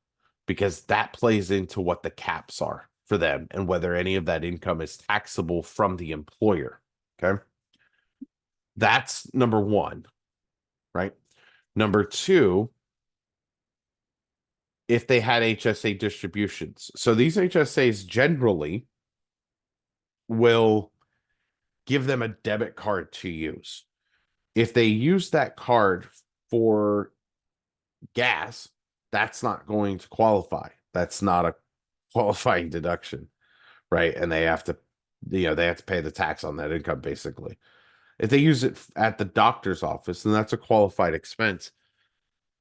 because that plays into what the caps are for them and whether any of that income is taxable from the employer. Okay. That's number one, right? Number two, if they had HSA distributions. So these HSAs generally will give them a debit card to use. If they use that card for gas, that's not going to qualify. That's not a qualifying deduction, right? And they have to, they have to pay the tax on that income basically. If they use it at the doctor's office, then that's a qualified expense.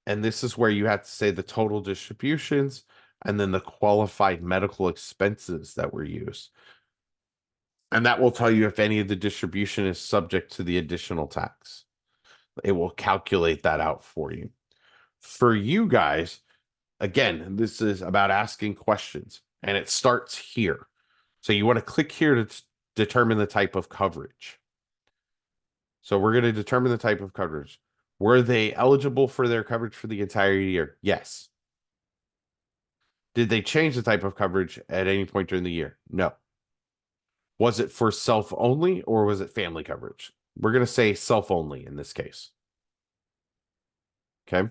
And this is where you have to say the total distributions and then the qualified medical expenses that were used. And that will tell you if any of the distribution is subject to the additional tax. It will calculate that out for you. For you guys, again, this is about asking questions, and it starts here. So you want to click here to determine the type of coverage. So we're going to determine the type of coverage. Were they eligible for their coverage for the entire year? Yes. Did they change the type of coverage at any point during the year? No. Was it for self only or was it family coverage? We're going to say self only in this case. Okay.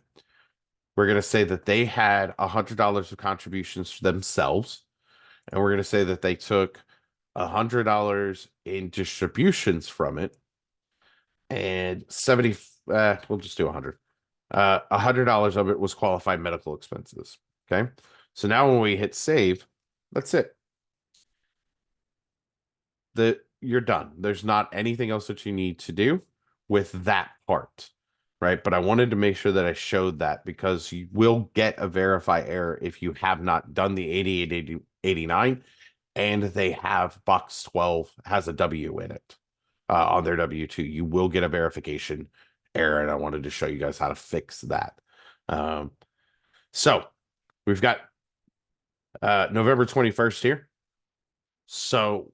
We're going to say that they had $100 of contributions for themselves. And we're going to say that they took $100 in distributions from it. And 70, we'll just do 100. $100 of it was qualified medical expenses. Okay. So now when we hit save, that's it. You're done. There's not anything else that you need to do with that part, right? But I wanted to make sure that I showed that because you will get a verify error if you have not done the 8889 and they have box 12 has a W in it on their W2. You will get a verification error, and I wanted to show you guys how to fix that. So we've got November 21st here. So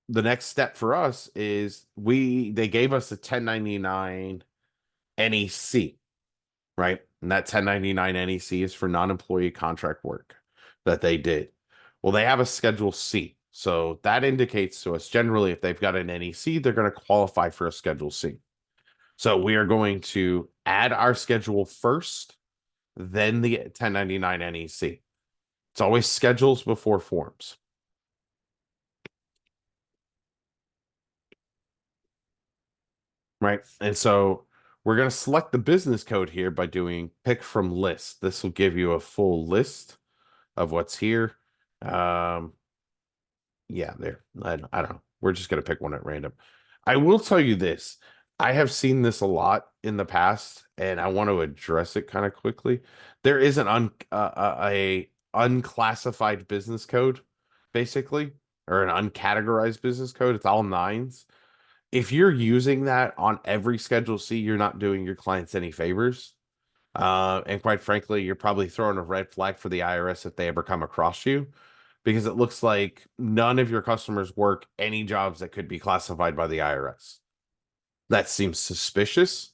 the next step for us is they gave us a 1099 NEC, right? And that 1099 NEC is for non-employee contract work that they did. Well, they have a Schedule C. So that indicates to us generally if they've got an NEC, they're going to qualify for a Schedule C. So we are going to add our schedule first, then the 1099 NEC. It's always schedules before forms. Right. And so we're going to select the business code here by doing pick from list. This will give you a full list of what's here. Yeah, there. I don't know. We're just going to pick one at random. I will tell you this. I have seen this a lot in the past, and I want to address it kind of quickly. There is a unclassified business code, basically, or an uncategorized business code. It's all nines. If you're using that on every Schedule C, you're not doing your clients any favors. And quite frankly, you're probably throwing a red flag for the IRS if they ever come across you, because it looks like none of your customers work any jobs that could be classified by the IRS. That seems suspicious,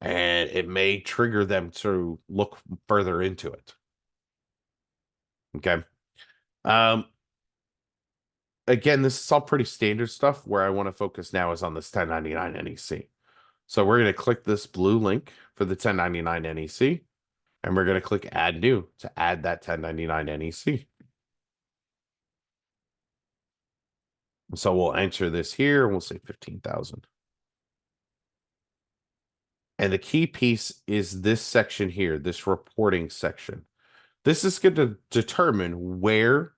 and it may trigger them to look further into it. Okay. Again, this is all pretty standard stuff. Where I want to focus now is on this 1099 NEC. So we're going to click this blue link for the 1099 NEC, and we're going to click add new to add that 1099 NEC. So we'll enter this here and we'll say 15,000. And the key piece is this section here, this reporting section. This is going to determine where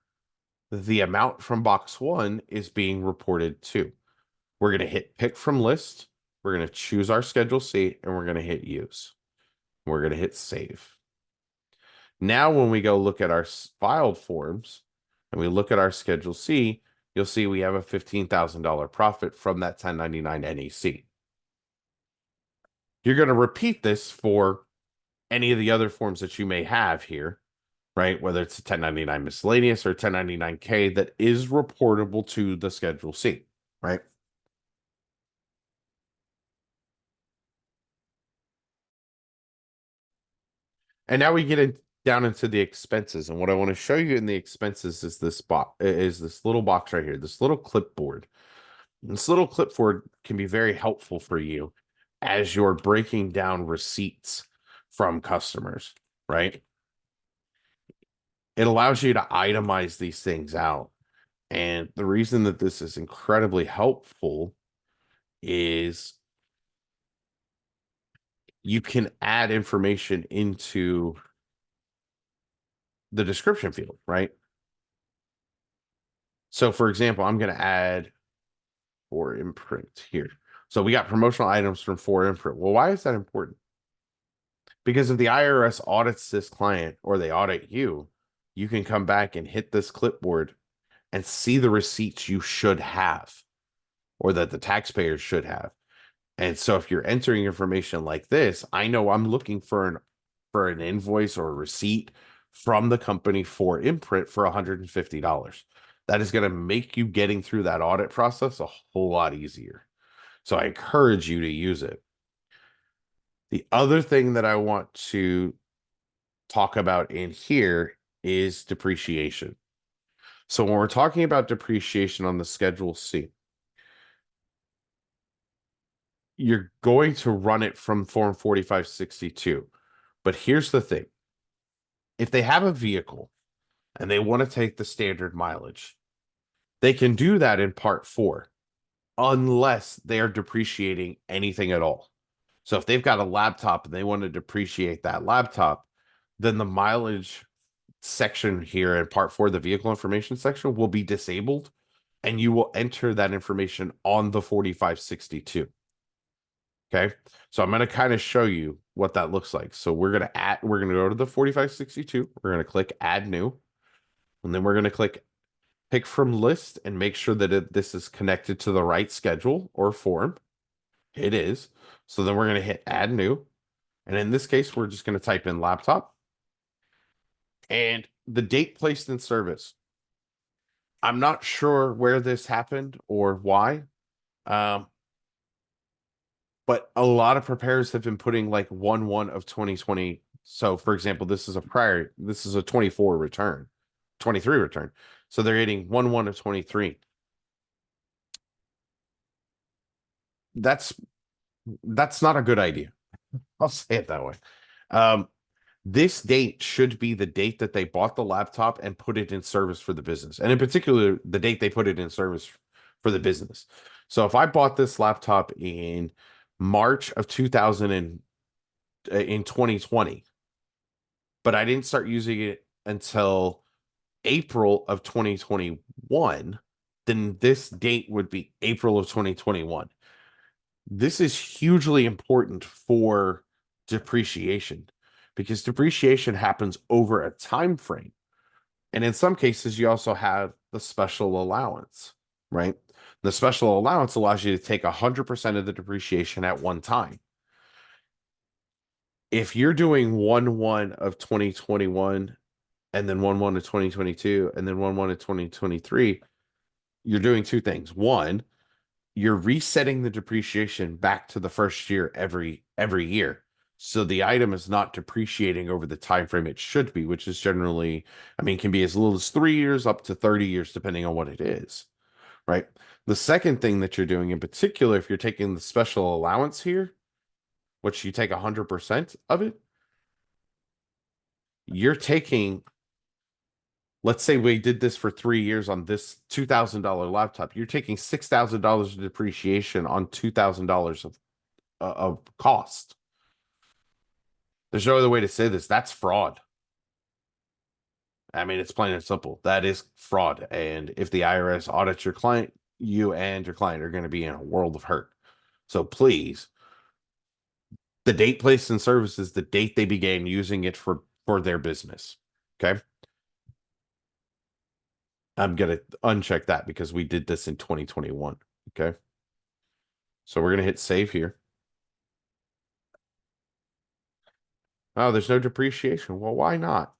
the amount from box 1 is being reported to. We're going to hit pick from list. We're going to choose our Schedule C and we're going to hit use. We're going to hit save. Now, when we go look at our filed forms and we look at our Schedule C, you'll see we have a $15,000 profit from that 1099 NEC. You're going to repeat this for any of the other forms that you may have here, right? Whether it's a 1099 miscellaneous or 1099K that is reportable to the Schedule C, right? And now we get down into the expenses. And what I want to show you in the expenses is this little box right here, this little clipboard. This little clipboard can be very helpful for you as you're breaking down receipts from customers, right? It allows you to itemize these things out. And the reason that this is incredibly helpful is you can add information into the description field, right? So for example, I'm going to add 4imprint here. So we got promotional items from 4imprint. Well, why is that important? Because if the IRS audits this client or they audit you, you can come back and hit this clipboard and see the receipts you should have or that the taxpayers should have. And so if you're entering information like this, I know I'm looking for an invoice or a receipt from the company 4imprint for $150. That is going to make you getting through that audit process a whole lot easier. So I encourage you to use it. The other thing that I want to talk about in here is depreciation. So when we're talking about depreciation on the Schedule C, you're going to run it from Form 4562. But here's the thing. If they have a vehicle and they want to take the standard mileage, they can do that in Part 4 unless they are depreciating anything at all. So if they've got a laptop and they want to depreciate that laptop, then the mileage section here in Part 4, the vehicle information section, will be disabled and you will enter that information on the 4562. Okay, so I'm going to kind of show you what that looks like. So we're going to go to the 4562. We're going to click add new, and then we're going to click pick from list and make sure that this is connected to the right schedule or form. It is. So then we're going to hit add new. And in this case, we're just going to type in laptop and the date placed in service. I'm not sure where this happened or why. But a lot of preparers have been putting like 1/1 of 2020. So for example, this is a 24 return, 23 return. So they're hitting 1/1 of 23. That's not a good idea. I'll say it that way. This date should be the date that they bought the laptop and put it in service for the business. And in particular, the date they put it in service for the business. So if I bought this laptop in March of 2020, but I didn't start using it until April of 2021, then this date would be April of 2021. This is hugely important for depreciation because depreciation happens over a time frame. And in some cases, you also have the special allowance, right? The special allowance allows you to take 100% of the depreciation at one time. If you're doing 1/1 of 2021 and then 1/1 of 2022 and then 1/1 of 2023, you're doing two things. One, you're resetting the depreciation back to the first year every year. So the item is not depreciating over the time frame it should be, which is generally, I mean, can be as little as 3 years up to 30 years, depending on what it is, right? The second thing that you're doing in particular, if you're taking the special allowance here, which you take 100% of it, you're taking, let's say we did this for 3 years on this $2,000 laptop, you're taking $6,000 of depreciation on $2,000 of cost. There's no other way to say this. That's fraud. I mean, it's plain and simple. That is fraud. And if the IRS audits your client, you and your client are going to be in a world of hurt. So please, the date placed in service is the date they began using it for their business. Okay. I'm going to uncheck that because we did this in 2021. Okay. So we're going to hit save here. Oh, there's no depreciation. Well, why not?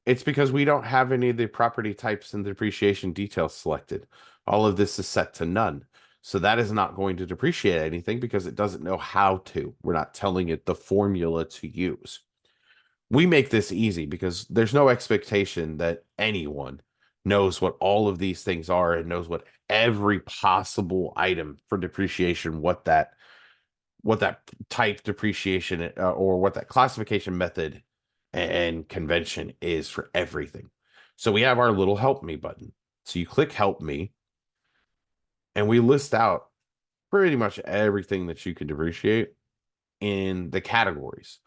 It's because we don't have any of the property types and depreciation details selected. All of this is set to none. So that is not going to depreciate anything because it doesn't know how to. We're not telling it the formula to use. We make this easy because there's no expectation that anyone knows what all of these things are and knows what every possible item for depreciation, what that type depreciation or what that classification method and convention is for everything. So we have our little help me button. So you click help me and we list out pretty much everything that you can depreciate in the categories.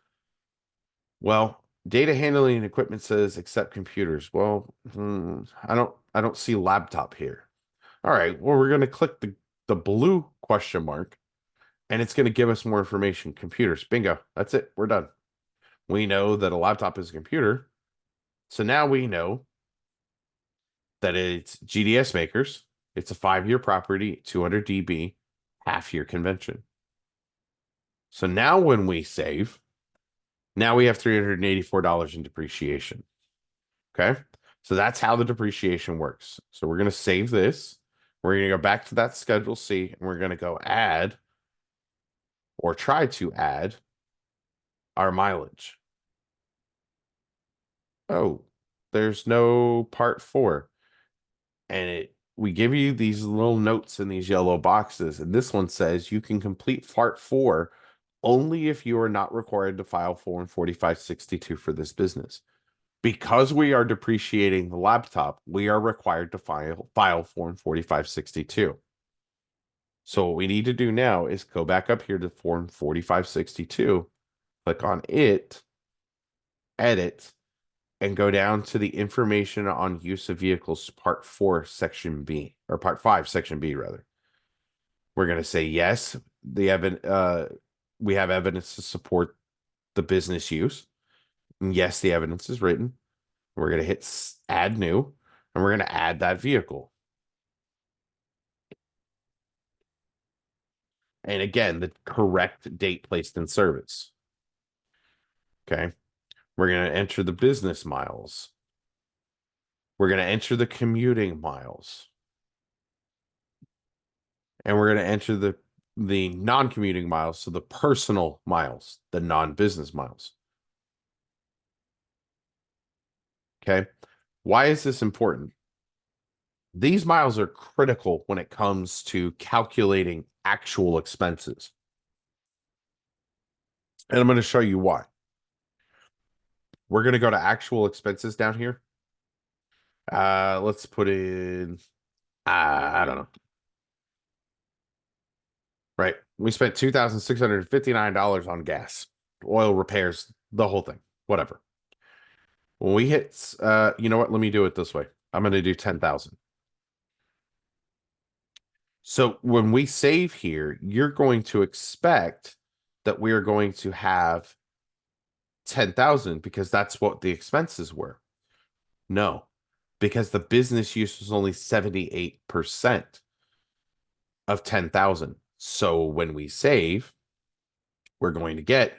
Well, Data handling equipment says except computers. Well, I don't see laptop here. All right, well, we're going to click the blue question mark and it's going to give us more information. Computers. Bingo. That's it. We're done. We know that a laptop is a computer. So now we know that it's GDS makers. It's a 5-year property, 200 dB, half-year convention. So now when we save, now we have $384 in depreciation. Okay. So that's how the depreciation works. So we're going to save this. We're going to go back to that Schedule C and we're going to go add or try to add our mileage. Oh, there's no part 4. And we give you these little notes in these yellow boxes. And this one says you can complete part 4 only if you are not required to file Form 4562 for this business. Because we are depreciating the laptop, we are required to file Form 4562. So what we need to do now is go back up here to Form 4562, click on it, edit, and go down to the information on use of vehicles, Part 4, Section B, or Part 5, Section B, rather. We're going to say yes, we have evidence to support the business use. And yes, the evidence is written. We're going to hit add new, and we're going to add that vehicle. And again, the correct date placed in service. Okay. We're going to enter the business miles. We're going to enter the commuting miles. And we're going to enter the non-commuting miles, so the personal miles, the non-business miles. Okay. Why is this important? These miles are critical when it comes to calculating actual expenses. And I'm going to show you why. We're going to go to actual expenses down here. Let's put in, I don't know. Right. We spent $2,659 on gas, oil repairs, the whole thing, whatever. When we hit, you know what? Let me do it this way. I'm going to do 10,000. So when we save here, you're going to expect that we are going to have 10,000 because that's what the expenses were. No, because the business use was only 78% of 10,000. So when we save, we're going to get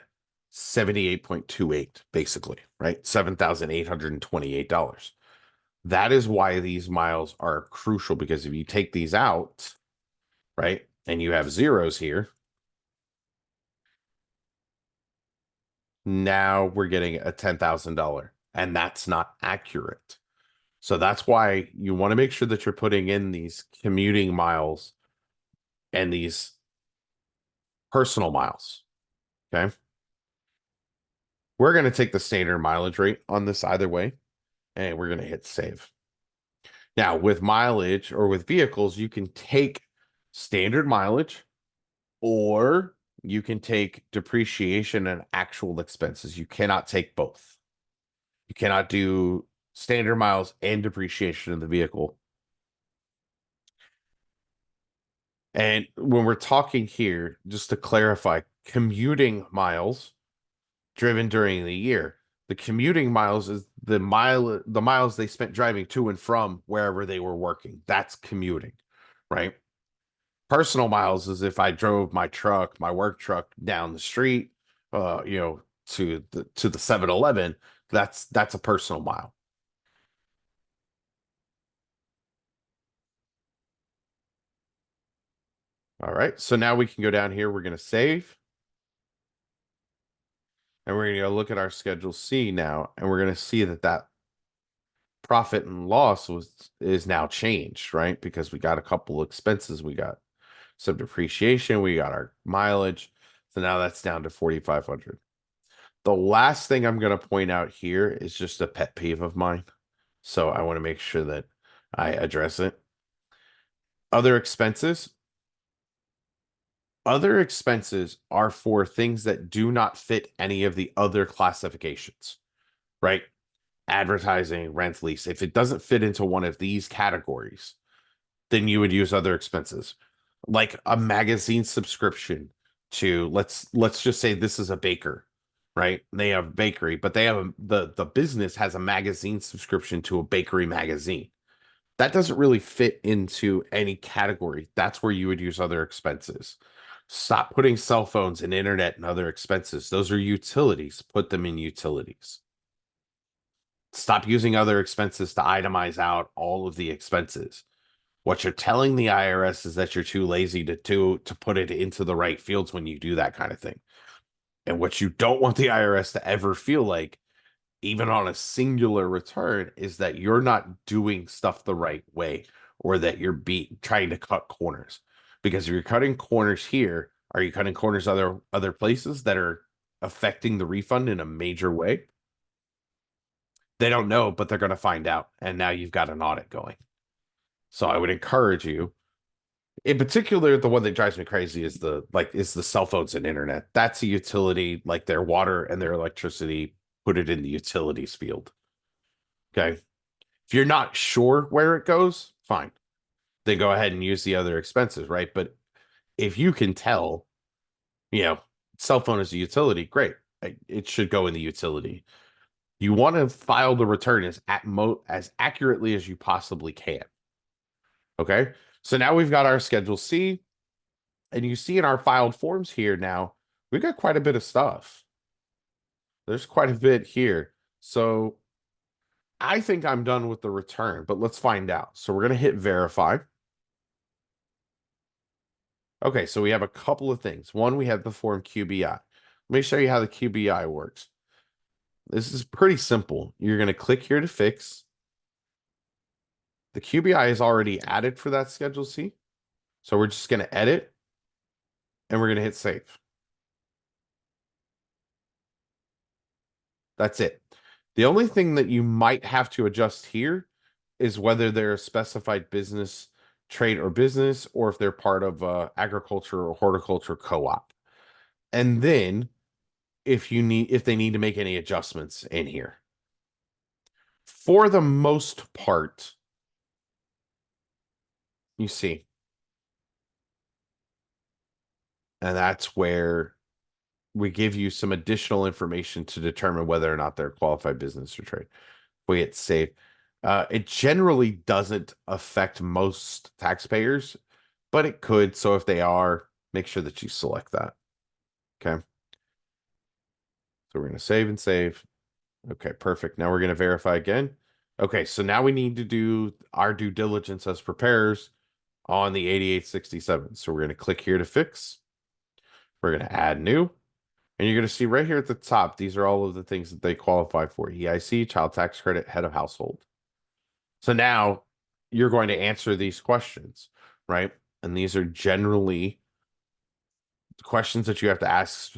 78.28, basically, right? $7,828. That is why these miles are crucial, because if you take these out, right, and you have zeros here, now we're getting a $10,000, and that's not accurate. So that's why you want to make sure that you're putting in these commuting miles and these personal miles. Okay. We're going to take the standard mileage rate on this either way, and we're going to hit save. Now, with mileage or with vehicles, you can take standard mileage or you can take depreciation and actual expenses. You cannot take both. You cannot do standard miles and depreciation in the vehicle. And when we're talking here, just to clarify, commuting miles driven during the year, the commuting miles is the miles they spent driving to and from wherever they were working. That's commuting, right? Personal miles is if I drove my truck, my work truck down the street, to the 7-Eleven, that's a personal mile. All right, so now we can go down here. We're going to save. And we're going to go look at our Schedule C now, and we're going to see that profit and loss is now changed, right? Because we got a couple expenses. We got some depreciation. We got our mileage. So now that's down to 4,500. The last thing I'm going to point out here is just a pet peeve of mine. So I want to make sure that I address it. Other expenses. Other expenses are for things that do not fit any of the other classifications. right? Advertising, rent, lease. If it doesn't fit into one of these categories, then you would use other expenses, like a magazine subscription to let's just say this is a baker, right? They have a bakery, but they have the business has a magazine subscription to a bakery magazine. That doesn't really fit into any category. That's where you would use other expenses. Stop putting cell phones and internet and other expenses. Those are utilities. Put them in utilities. Stop using other expenses to itemize out all of the expenses. What you're telling the IRS is that you're too lazy to put it into the right fields when you do that kind of thing. And what you don't want the IRS to ever feel like, even on a singular return, is that you're not doing stuff the right way or that you're trying to cut corners. Because if you're cutting corners here, are you cutting corners other places that are affecting the refund in a major way? They don't know, but they're going to find out. And now you've got an audit going. So I would encourage you, in particular, the one that drives me crazy is the cell phones and internet. That's a utility, like their water and their electricity, put it in the utilities field. Okay. If you're not sure where it goes, fine. Then go ahead and use the other expenses, right? But if you can tell, you know, cell phone is a utility, great. It should go in the utility. You want to file the return as accurately as you possibly can. Okay. So now we've got our Schedule C, and you see in our filed forms here now, we got quite a bit of stuff. There's quite a bit here. So I think I'm done with the return, but let's find out. So we're going to hit verify. Okay, so we have a couple of things. One, we have the form QBI. Let me show you how the QBI works. This is pretty simple. You're going to click here to fix. The QBI is already added for that Schedule C. So we're just going to edit and we're going to hit save. That's it. The only thing that you might have to adjust here is whether they're a specified business, trade or business, or if they're part of agriculture or horticulture co-op. And then if they need to make any adjustments in here. For the most part, you see. And that's where we give you some additional information to determine whether or not they're a qualified business or trade. We hit save. It generally doesn't affect most taxpayers, but it could. So if they are, make sure that you select that. Okay. So we're going to save and save. Okay, perfect. Now we're going to verify again. Okay, so now we need to do our due diligence as preparers on the 8867. So we're going to click here to fix. We're going to add new. And you're going to see right here at the top, these are all of the things that they qualify for. EIC, child tax credit, head of household. So now you're going to answer these questions, right? And these are generally questions that you have to ask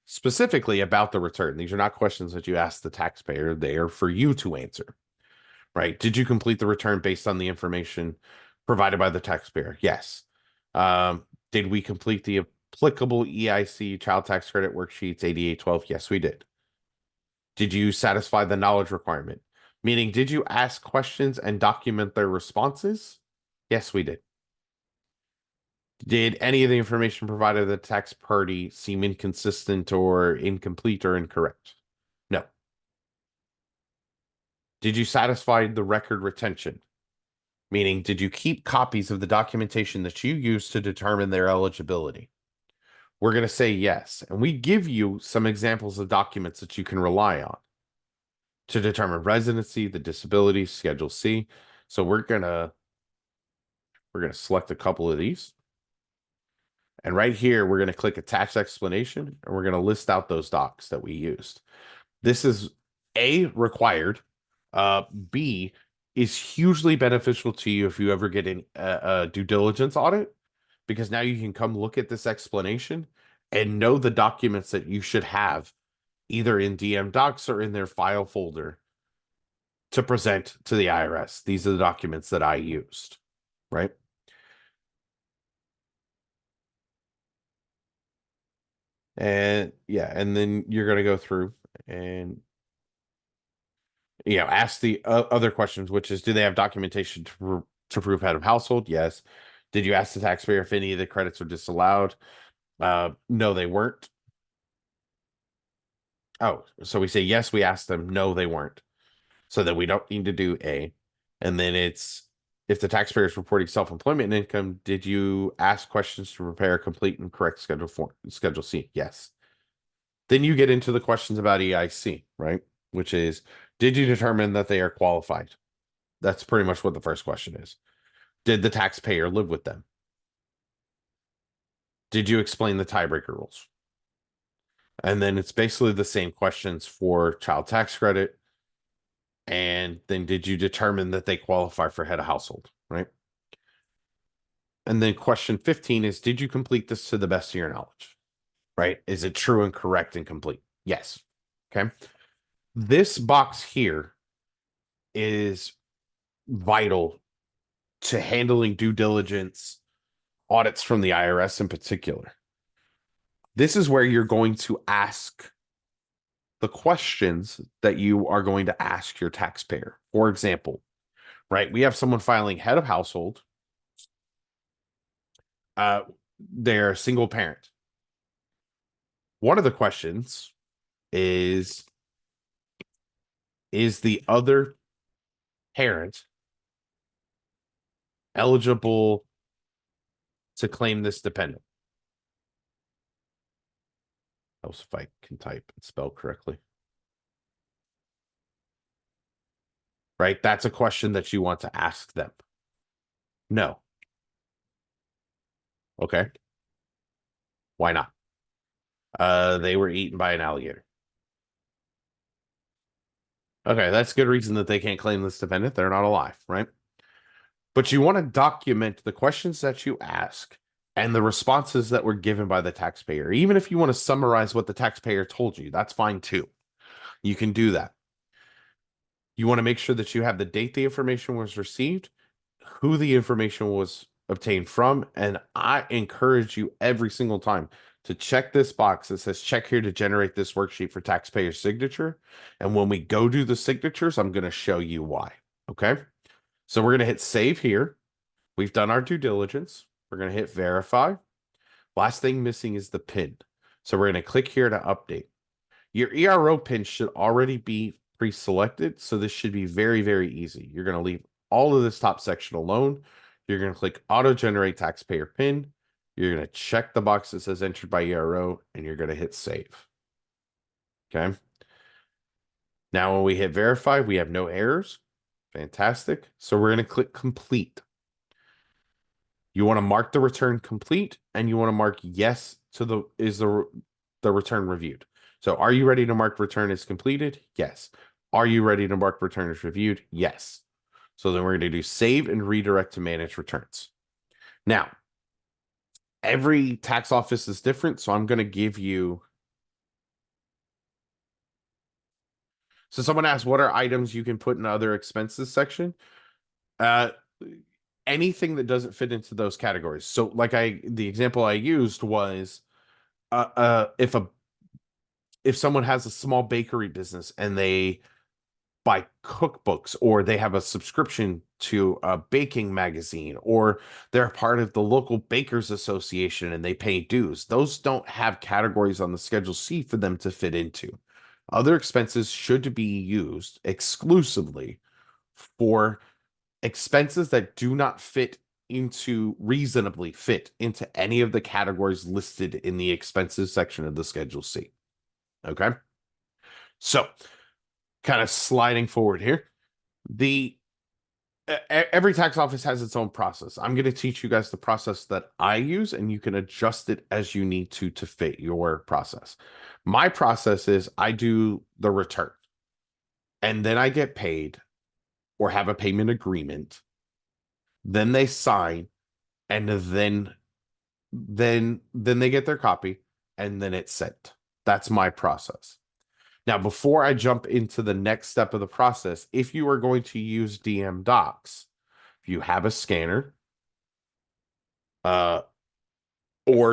specifically about the return. These are not questions that you ask the taxpayer. They are for you to answer, right? Did you complete the return based on the information provided by the taxpayer? Yes. Did we complete the applicable EIC child tax credit worksheets 8812? Yes, we did. Did you satisfy the knowledge requirement? Meaning, did you ask questions and document their responses? Yes, we did. Did any of the information provided to the tax party seem inconsistent or incomplete or incorrect? No. Did you satisfy the record retention? Meaning, did you keep copies of the documentation that you used to determine their eligibility? We're going to say yes. And we give you some examples of documents that you can rely on to determine residency, the disability, Schedule C. So we're gonna select a couple of these. And right here, we're gonna click attach explanation, and we're gonna list out those docs that we used. This is A, required. B, is hugely beneficial to you if you ever get a due diligence audit, because now you can come look at this explanation and know the documents that you should have either in DM docs or in their file folder to present to the IRS. These are the documents that I used, right? And yeah, and then you're going to go through and ask the other questions, which is, do they have documentation to prove head of household? Yes. Did you ask the taxpayer if any of the credits are disallowed? No, they weren't. Oh, so we say yes, we asked them. No, they weren't. So then we don't need to do A. And then it's, if the taxpayer is reporting self-employment income, did you ask questions to prepare a complete and correct Schedule C? Yes. Then you get into the questions about EIC, right? Which is, did you determine that they are qualified? That's pretty much what the first question is. Did the taxpayer live with them? Did you explain the tiebreaker rules? And then it's basically the same questions for child tax credit. And then did you determine that they qualify for head of household, right? And then question 15 is, did you complete this to the best of your knowledge, right? Is it true and correct and complete? Yes. Okay. This box here is vital to handling due diligence audits from the IRS in particular. This is where you're going to ask the questions that you are going to ask your taxpayer. For example, right, we have someone filing head of household. They're a single parent. One of the questions is the other parent eligible to claim this dependent? Helps if I can type and spell correctly. Right? That's a question that you want to ask them. No. Okay. Why not? They were eaten by an alligator. Okay, that's good reason that they can't claim this dependent. They're not alive, right? But you want to document the questions that you ask and the responses that were given by the taxpayer. Even if you want to summarize what the taxpayer told you, that's fine too. You can do that. You want to make sure that you have the date the information was received, who the information was obtained from, and I encourage you every single time to check this box that says check here to generate this worksheet for taxpayer signature. And when we go do the signatures, I'm going to show you why. Okay. So we're going to hit save here. We've done our due diligence. We're going to hit verify. Last thing missing is the PIN. So we're going to click here to update. Your ERO PIN should already be pre-selected. So this should be very, very easy. You're going to leave all of this top section alone. You're going to click auto generate taxpayer PIN. You're going to check the box that says entered by ERO and you're going to hit save. Okay. Now, when we hit verify, we have no errors. Fantastic. So we're going to click complete. You want to mark the return complete and you want to mark yes to the return reviewed. So are you ready to mark return as completed? Yes. Are you ready to mark return as reviewed? Yes. So then we're going to do save and redirect to manage returns. Now, every tax office is different, so I'm going to give you. So someone asked, what are items you can put in other expenses section? Anything that doesn't fit into those categories. So like the example I used was if someone has a small bakery business and they buy cookbooks or they have a subscription to a baking magazine or they're part of the local bakers association and they pay dues, those don't have categories on the Schedule C for them to fit into. Other expenses should be used exclusively for expenses that do not reasonably fit into any of the categories listed in the expenses section of the Schedule C. Okay. So kind of sliding forward here, every tax office has its own process. I'm going to teach you guys the process that I use, and you can adjust it as you need to fit your process. My process is I do the return, and then I get paid or have a payment agreement. Then they sign, and then they get their copy, and then it's sent. That's my process. Now, before I jump into the next step of the process, if you are going to use DM Docs, if you have a scanner, or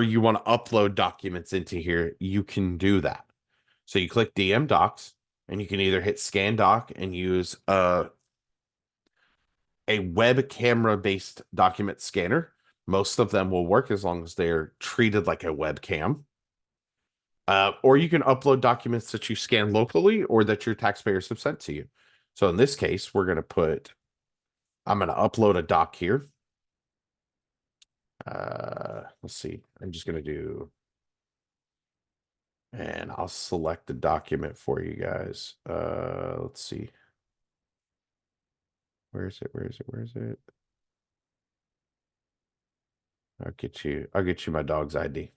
you want to upload documents into here, you can do that. So you click DM Docs, and you can either hit scan doc and use a web camera based document scanner. Most of them will work as long as they're treated like a webcam. Or you can upload documents that you scan locally or that your taxpayers have sent to you. So in this case, I'm going to upload a doc here. Let's see. I'm just going to do, and I'll select the document for you guys. Let's see. Where is it? Where is it? Where is it? I'll get you my dog's ID.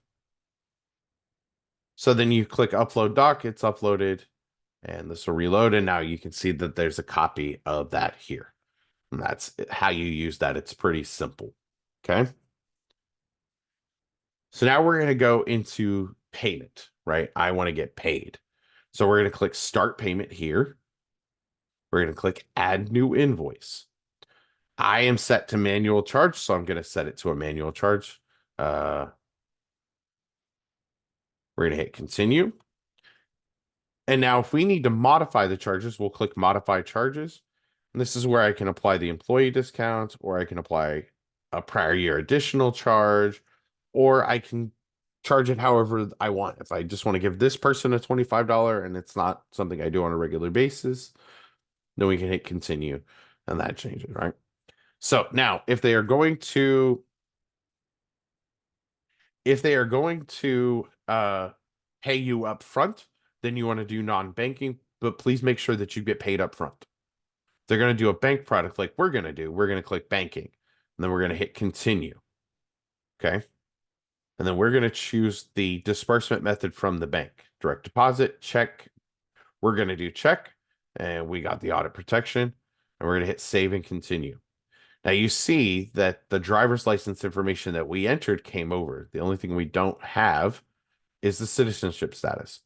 So then you click upload doc, it's uploaded, and this will reload. And now you can see that there's a copy of that here. And that's how you use that. It's pretty simple. Okay. So now we're going to go into payment, right? I want to get paid. So we're going to click start payment here. We're going to click add new invoice. I am set to manual charge, so I'm going to set it to a manual charge. We're going to hit continue. And now if we need to modify the charges, we'll click modify charges. And this is where I can apply the employee discount, or I can apply a prior year additional charge, or I can charge it however I want. If I just want to give this person a $25 and it's not something I do on a regular basis, then we can hit continue and that changes, right? So now if they are going to pay you up front, then you want to do non-banking, but please make sure that you get paid up front. If they're going to do a bank product like we're going to do, we're going to click banking, and then we're going to hit continue. Okay. And then we're going to choose the disbursement method from the bank. Direct deposit, check. We're going to do check, and we got the audit protection, and we're going to hit save and continue. Now you see that the driver's license information that we entered came over. The only thing we don't have is the citizenship status.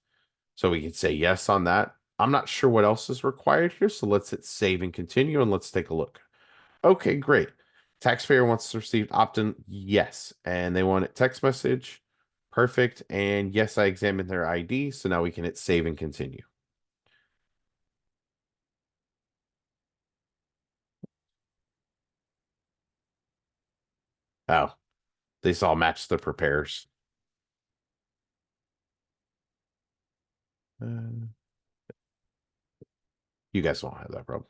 So we can say yes on that. I'm not sure what else is required here. So let's hit save and continue and let's take a look. Okay, great. Taxpayer wants to receive opt-in. Yes. And they want it text message. Perfect. And yes, I examined their ID. So now we can hit save and continue. Oh, these all match the preparers. You guys won't have that problem.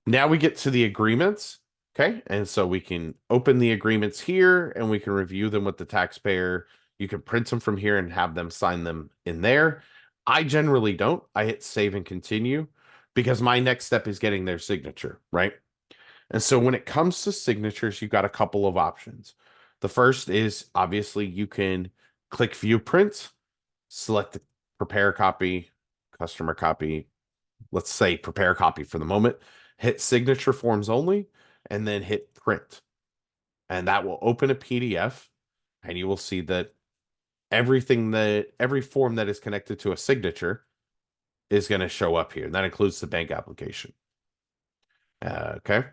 Now we get to the agreements. Okay. And so we can open the agreements here and we can review them with the taxpayer. You can print them from here and have them sign them in there. I generally don't. I hit save and continue because my next step is getting their signature, right? And so when it comes to signatures, you've got a couple of options. The first is obviously you can click view print, select the prepare copy, customer copy. Let's say prepare copy for the moment, hit signature forms only, and then hit print. And that will open a PDF and you will see that every form that is connected to a signature is going to show up here. And that includes the bank application. Okay.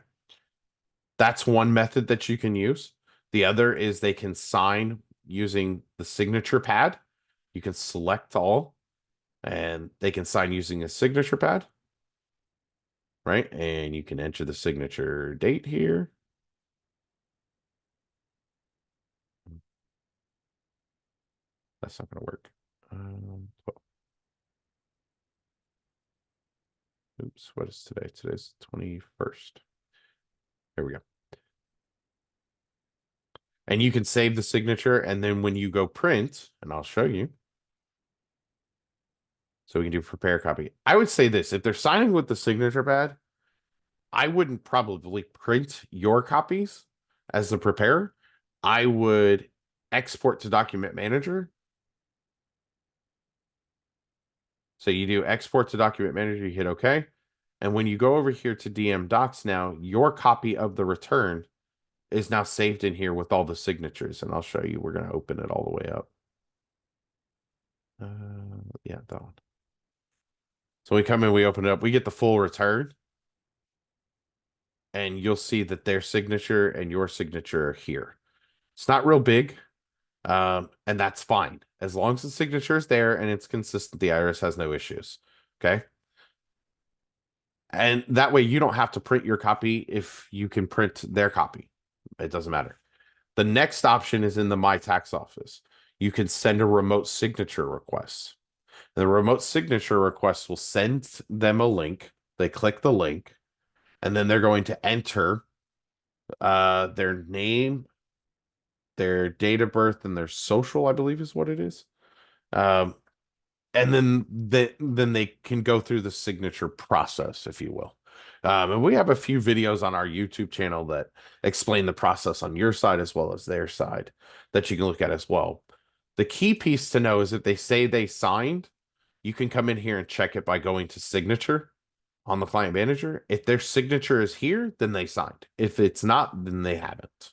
That's one method that you can use. The other is they can sign using the signature pad. You can select all and they can sign using a signature pad. Right? And you can enter the signature date here. That's not going to work. Oops, what is today? Today's 21st. There we go. And you can save the signature, and then when you go print, and I'll show you. So we can do prepare copy. I would say this, if they're signing with the signature pad, I wouldn't probably print your copies as the preparer. I would export to document manager. So you do export to document manager, you hit OK. And when you go over here to DM docs now, your copy of the return is now saved in here with all the signatures. And I'll show you, we're going to open it all the way up. Yeah, that one. So we come in, we open it up, we get the full return. And you'll see that their signature and your signature are here. It's not real big. And that's fine. As long as the signature is there and it's consistent, the IRS has no issues. Okay. And that way you don't have to print your copy if you can print their copy. It doesn't matter. The next option is in the My Tax Office. You can send a remote signature request. The remote signature request will send them a link. They click the link, and then they're going to enter their name, their date of birth, and their social, I believe is what it is. And then they can go through the signature process, if you will. And we have a few videos on our YouTube channel that explain the process on your side as well as their side that you can look at as well. The key piece to know is if they say they signed, you can come in here and check it by going to signature on the client manager. If their signature is here, then they signed. If it's not, then they haven't.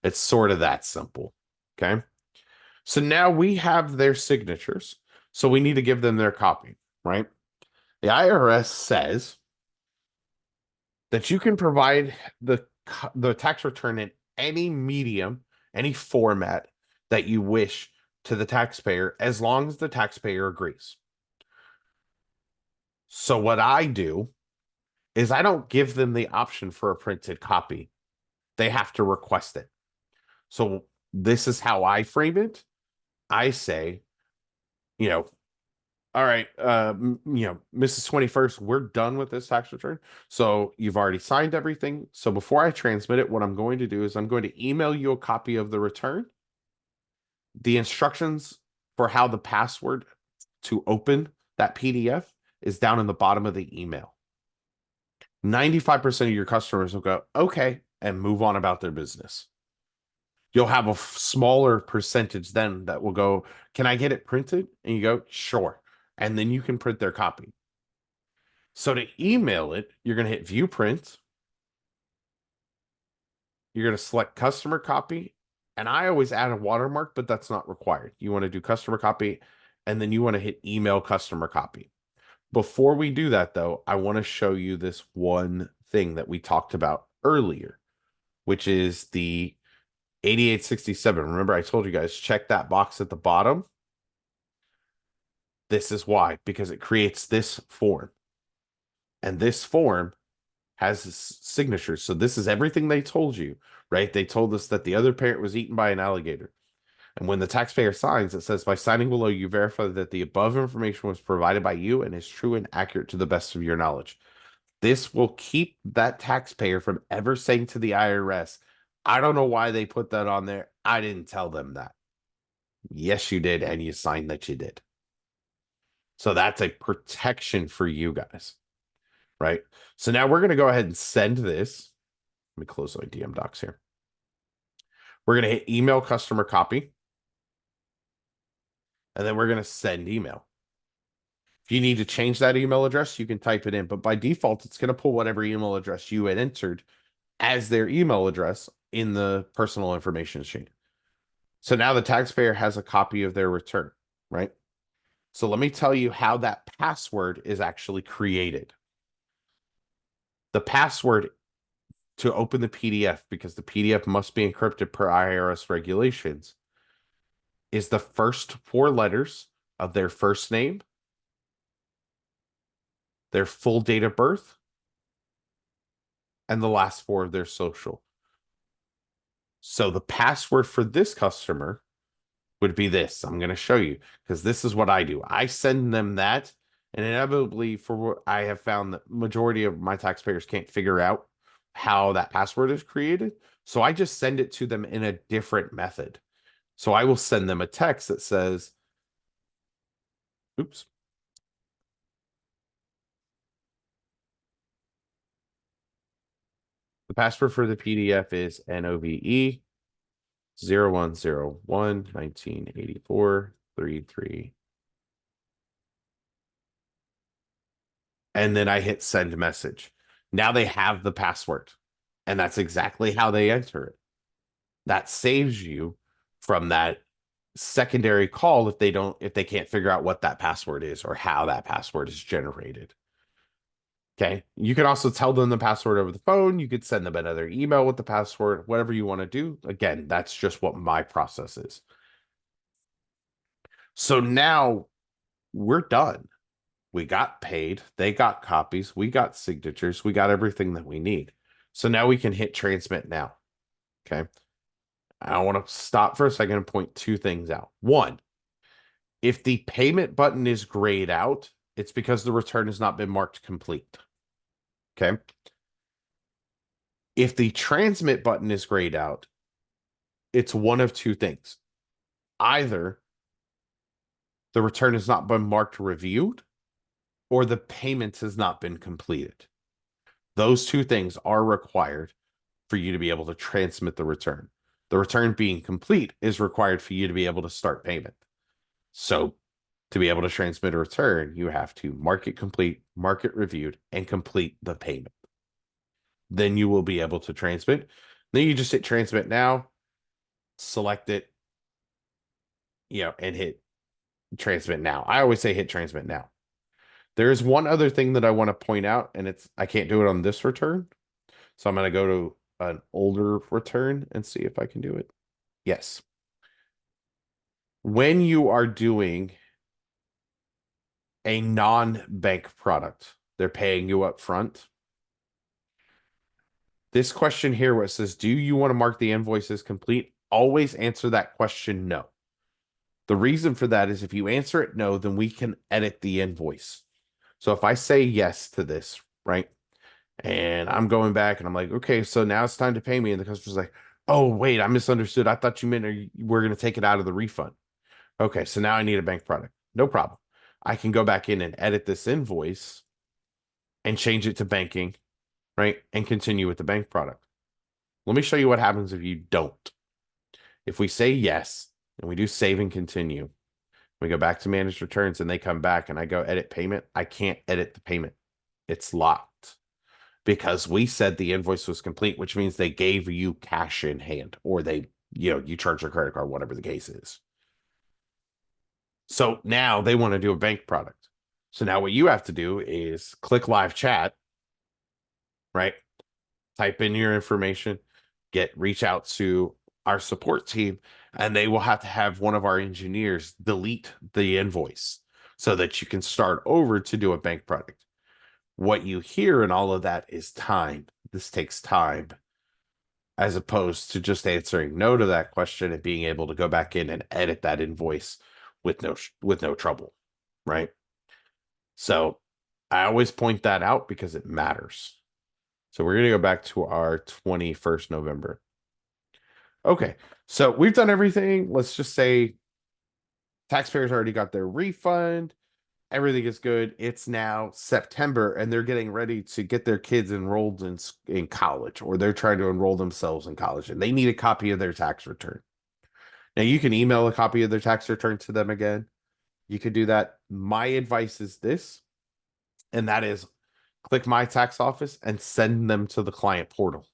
It's sort of that simple. Okay. So now we have their signatures. So we need to give them their copy, right? The IRS says that you can provide the tax return in any medium, any format that you wish to the taxpayer, as long as the taxpayer agrees. So what I do is I don't give them the option for a printed copy. They have to request it. So this is how I frame it. I say, you know, all right, Mrs. 21st, we're done with this tax return. So you've already signed everything. So before I transmit it, what I'm going to do is I'm going to email you a copy of the return. The instructions for how the password to open that PDF is down in the bottom of the email. 95% of your customers will go, okay, and move on about their business. You'll have a smaller percentage then that will go, can I get it printed? And you go, sure. And then you can print their copy. So to email it, you're going to hit view print. You're going to select customer copy. And I always add a watermark, but that's not required. You want to do customer copy, and then you want to hit email customer copy. Before we do that, though, I want to show you this one thing that we talked about earlier, which is the 8867. Remember, I told you guys, check that box at the bottom. This is why, because it creates this form. And this form has signatures. So this is everything they told you, right? They told us that the other parent was eaten by an alligator. And when the taxpayer signs, it says, by signing below, you verify that the above information was provided by you and is true and accurate to the best of your knowledge. This will keep that taxpayer from ever saying to the IRS, I don't know why they put that on there. I didn't tell them that. Yes, you did. And you signed that you did. So that's a protection for you guys, right? So now we're going to go ahead and send this. Let me close my DM docs here. We're going to hit email customer copy. And then we're going to send email. If you need to change that email address, you can type it in. But by default, it's going to pull whatever email address you had entered as their email address in the personal information sheet. So now the taxpayer has a copy of their return, right? So let me tell you how that password is actually created. The password to open the PDF, because the PDF must be encrypted per IRS regulations, is the first 4 letters of their first name, their full date of birth, and the last 4 of their social. So the password for this customer would be this. I'm going to show you, because this is what I do. I send them that, and inevitably, for what I have found, that majority of my taxpayers can't figure out how that password is created. So I just send it to them in a different method. So I will send them a text that says, oops. The password for the PDF is NOVE 0101 1984 33. And then I hit send message. Now they have the password, and that's exactly how they enter it. That saves you from that secondary call if they can't figure out what that password is or how that password is generated. Okay. You can also tell them the password over the phone. You could send them another email with the password, whatever you want to do. Again, that's just what my process is. So now we're done We got paid. They got copies. We got signatures. We got everything that we need. So now we can hit transmit now. Okay. I want to stop for a second and point two things out. One, if the payment button is grayed out, it's because the return has not been marked complete. Okay. If the transmit button is grayed out, it's one of two things. Either the return has not been marked reviewed, or the payment has not been completed. Those two things are required for you to be able to transmit the return. The return being complete is required for you to be able to start payment. So to be able to transmit a return, you have to mark it complete, mark it reviewed, and complete the payment. Then you will be able to transmit. Then you just hit transmit now, select it, and hit transmit now. I always say hit transmit now. There is one other thing that I want to point out, and I can't do it on this return. So I'm going to go to an older return and see if I can do it. Yes. When you are doing a non-bank product, they're paying you up front. This question here where it says, do you want to mark the invoice as complete? Always answer that question no. The reason for that is if you answer it no, then we can edit the invoice. So if I say yes to this, right? And I'm going back and I'm like, okay, so now it's time to pay me. And the customer's like, oh, wait, I misunderstood. I thought you meant we're going to take it out of the refund. Okay, so now I need a bank product. No problem. I can go back in and edit this invoice and change it to banking, right? And continue with the bank product. Let me show you what happens if you don't. If we say yes and we do save and continue, we go back to manage returns and they come back and I go edit payment, I can't edit the payment. It's locked because we said the invoice was complete, which means they gave you cash in hand or you charge your credit card, whatever the case is. So now they want to do a bank product. So now what you have to do is click live chat, right? Type in your information, reach out to our support team, and they will have to have one of our engineers delete the invoice so that you can start over to do a bank product. What you hear in all of that is time. This takes time, as opposed to just answering no to that question and being able to go back in and edit that invoice with no trouble, right? So I always point that out because it matters. So we're going to go back to our 21st November. Okay, so we've done everything. Let's just say taxpayers already got their refund. Everything is good. It's now September and they're getting ready to get their kids enrolled in college, or they're trying to enroll themselves in college and they need a copy of their tax return. Now you can email a copy of their tax return to them again. You could do that. My advice is this, and that is click My Tax Office and send them to the client portal.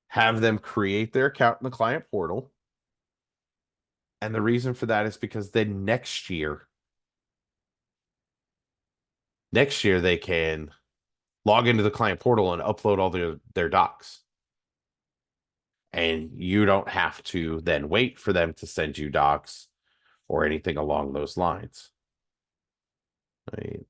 Have them create their account in the client portal. And the reason for that is because then next year they can log into the client portal and upload all their docs. And you don't have to then wait for them to send you docs or anything along those lines. Right.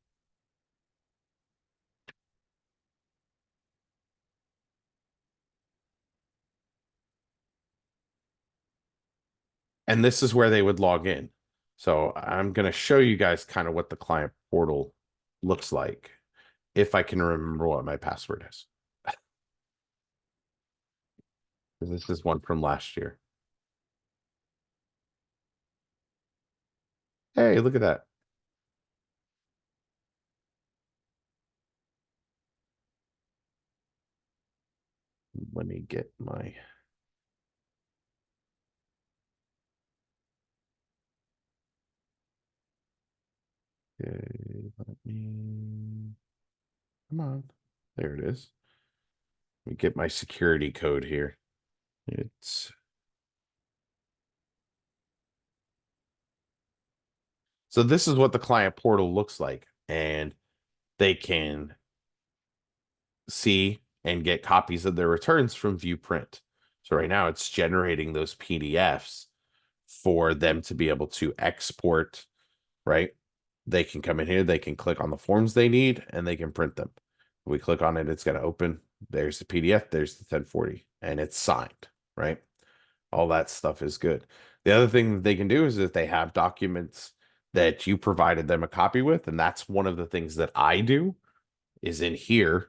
And this is where they would log in. So I'm going to show you guys kind of what the client portal looks like, if I can remember what my password is. This is one from last year. Hey, look at that. Let me get my... Okay, let me... Come on. There it is. Let me get my security code here. So this is what the client portal looks like, and they can see and get copies of their returns from ViewPrint. So right now it's generating those PDFs for them to be able to export, right? They can come in here, they can click on the forms they need, and they can print them. We click on it, it's going to open. There's the PDF, there's the 1040, and it's signed, right? All that stuff is good. The other thing that they can do is if they have documents that you provided them a copy with, and that's one of the things that I do, is in here.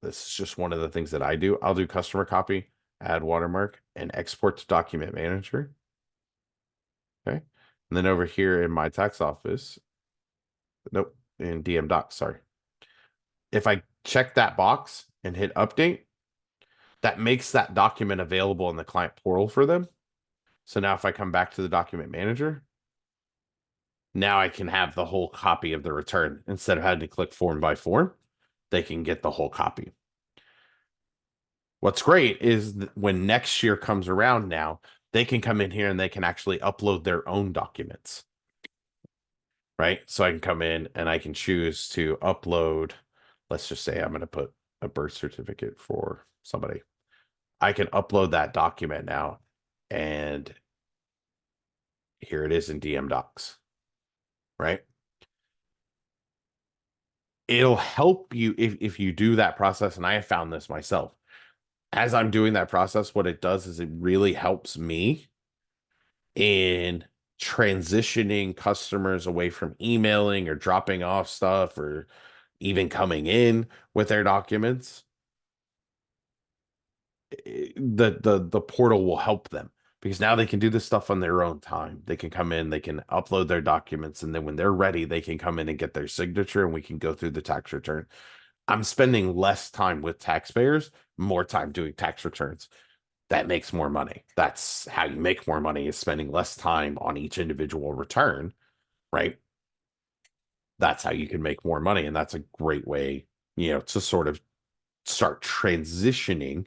This is just one of the things that I do. I'll do customer copy, add watermark, and export to document manager. Okay. And then over here in my tax office, nope, in DM Docs, sorry. If I check that box and hit update, that makes that document available in the client portal for them. So now if I come back to the document manager, now I can have the whole copy of the return instead of having to click form by form. They can get the whole copy. What's great is when next year comes around now, they can come in here and they can actually upload their own documents. Right? So I can come in and I can choose to upload, let's just say I'm going to put a birth certificate for somebody. I can upload that document now, and here it is in DM Docs. Right? It'll help you if you do that process, and I have found this myself. As I'm doing that process, what it does is it really helps me in transitioning customers away from emailing or dropping off stuff or even coming in with their documents. The portal will help them because now they can do this stuff on their own time. They can come in, they can upload their documents, and then when they're ready, they can come in and get their signature and we can go through the tax return. I'm spending less time with taxpayers, more time doing tax returns. That makes more money. That's how you make more money, is spending less time on each individual return, right? That's how you can make more money. And that's a great way, to sort of start transitioning,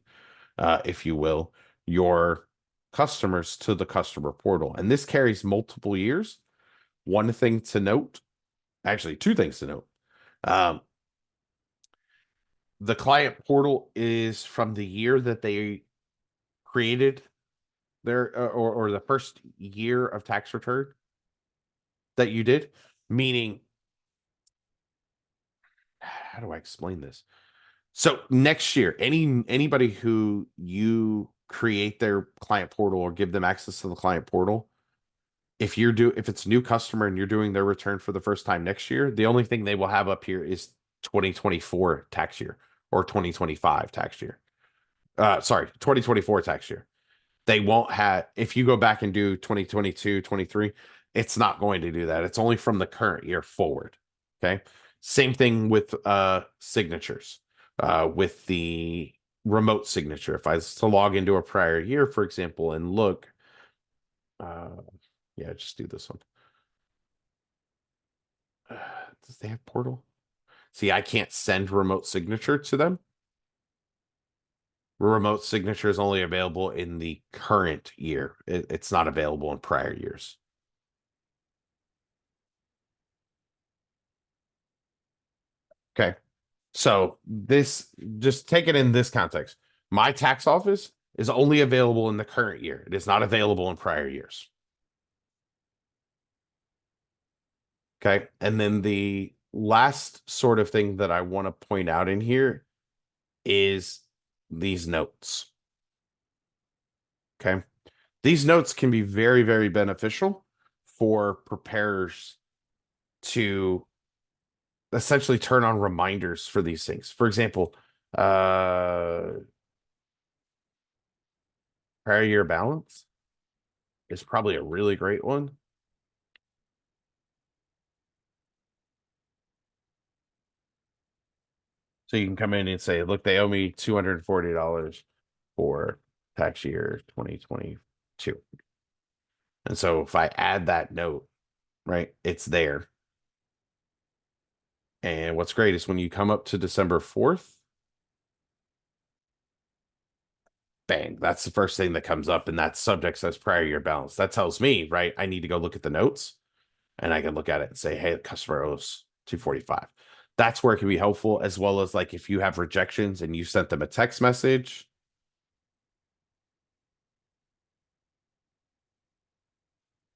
if you will, your customers to the customer portal. And this carries multiple years. One thing to note, actually, two things to note. The client portal is from the year that they created their or the first year of tax return that you did, meaning, how do I explain this? So next year, anybody who you create their client portal or give them access to the client portal, if it's a new customer and you're doing their return for the first time next year, the only thing they will have up here is 2024 tax year or 2025 tax year. Sorry, 2024 tax year. They won't have, if you go back and do 2022, 23, it's not going to do that. It's only from the current year forward. Okay. Same thing with signatures, with the remote signature. If I was to log into a prior year, for example, and look, yeah, just do this one. Does they have portal? See, I can't send remote signature to them. Remote signature is only available in the current year. It's not available in prior years. Okay. So this, just take it in this context. My tax office is only available in the current year. It is not available in prior years. Okay. And then the last sort of thing that I want to point out in here is these notes. Okay. These notes can be very, very beneficial for preparers to essentially turn on reminders for these things. For example, prior year balance is probably a really great one. So you can come in and say, look, they owe me $240 for tax year 2022. And so if I add that note, right, it's there. And what's great is when you come up to December 4th, bang, that's the first thing that comes up. And that subject says prior year balance. That tells me, right, I need to go look at the notes and I can look at it and say, hey, the customer owes 245. That's where it can be helpful, as well as like if you have rejections and you sent them a text message.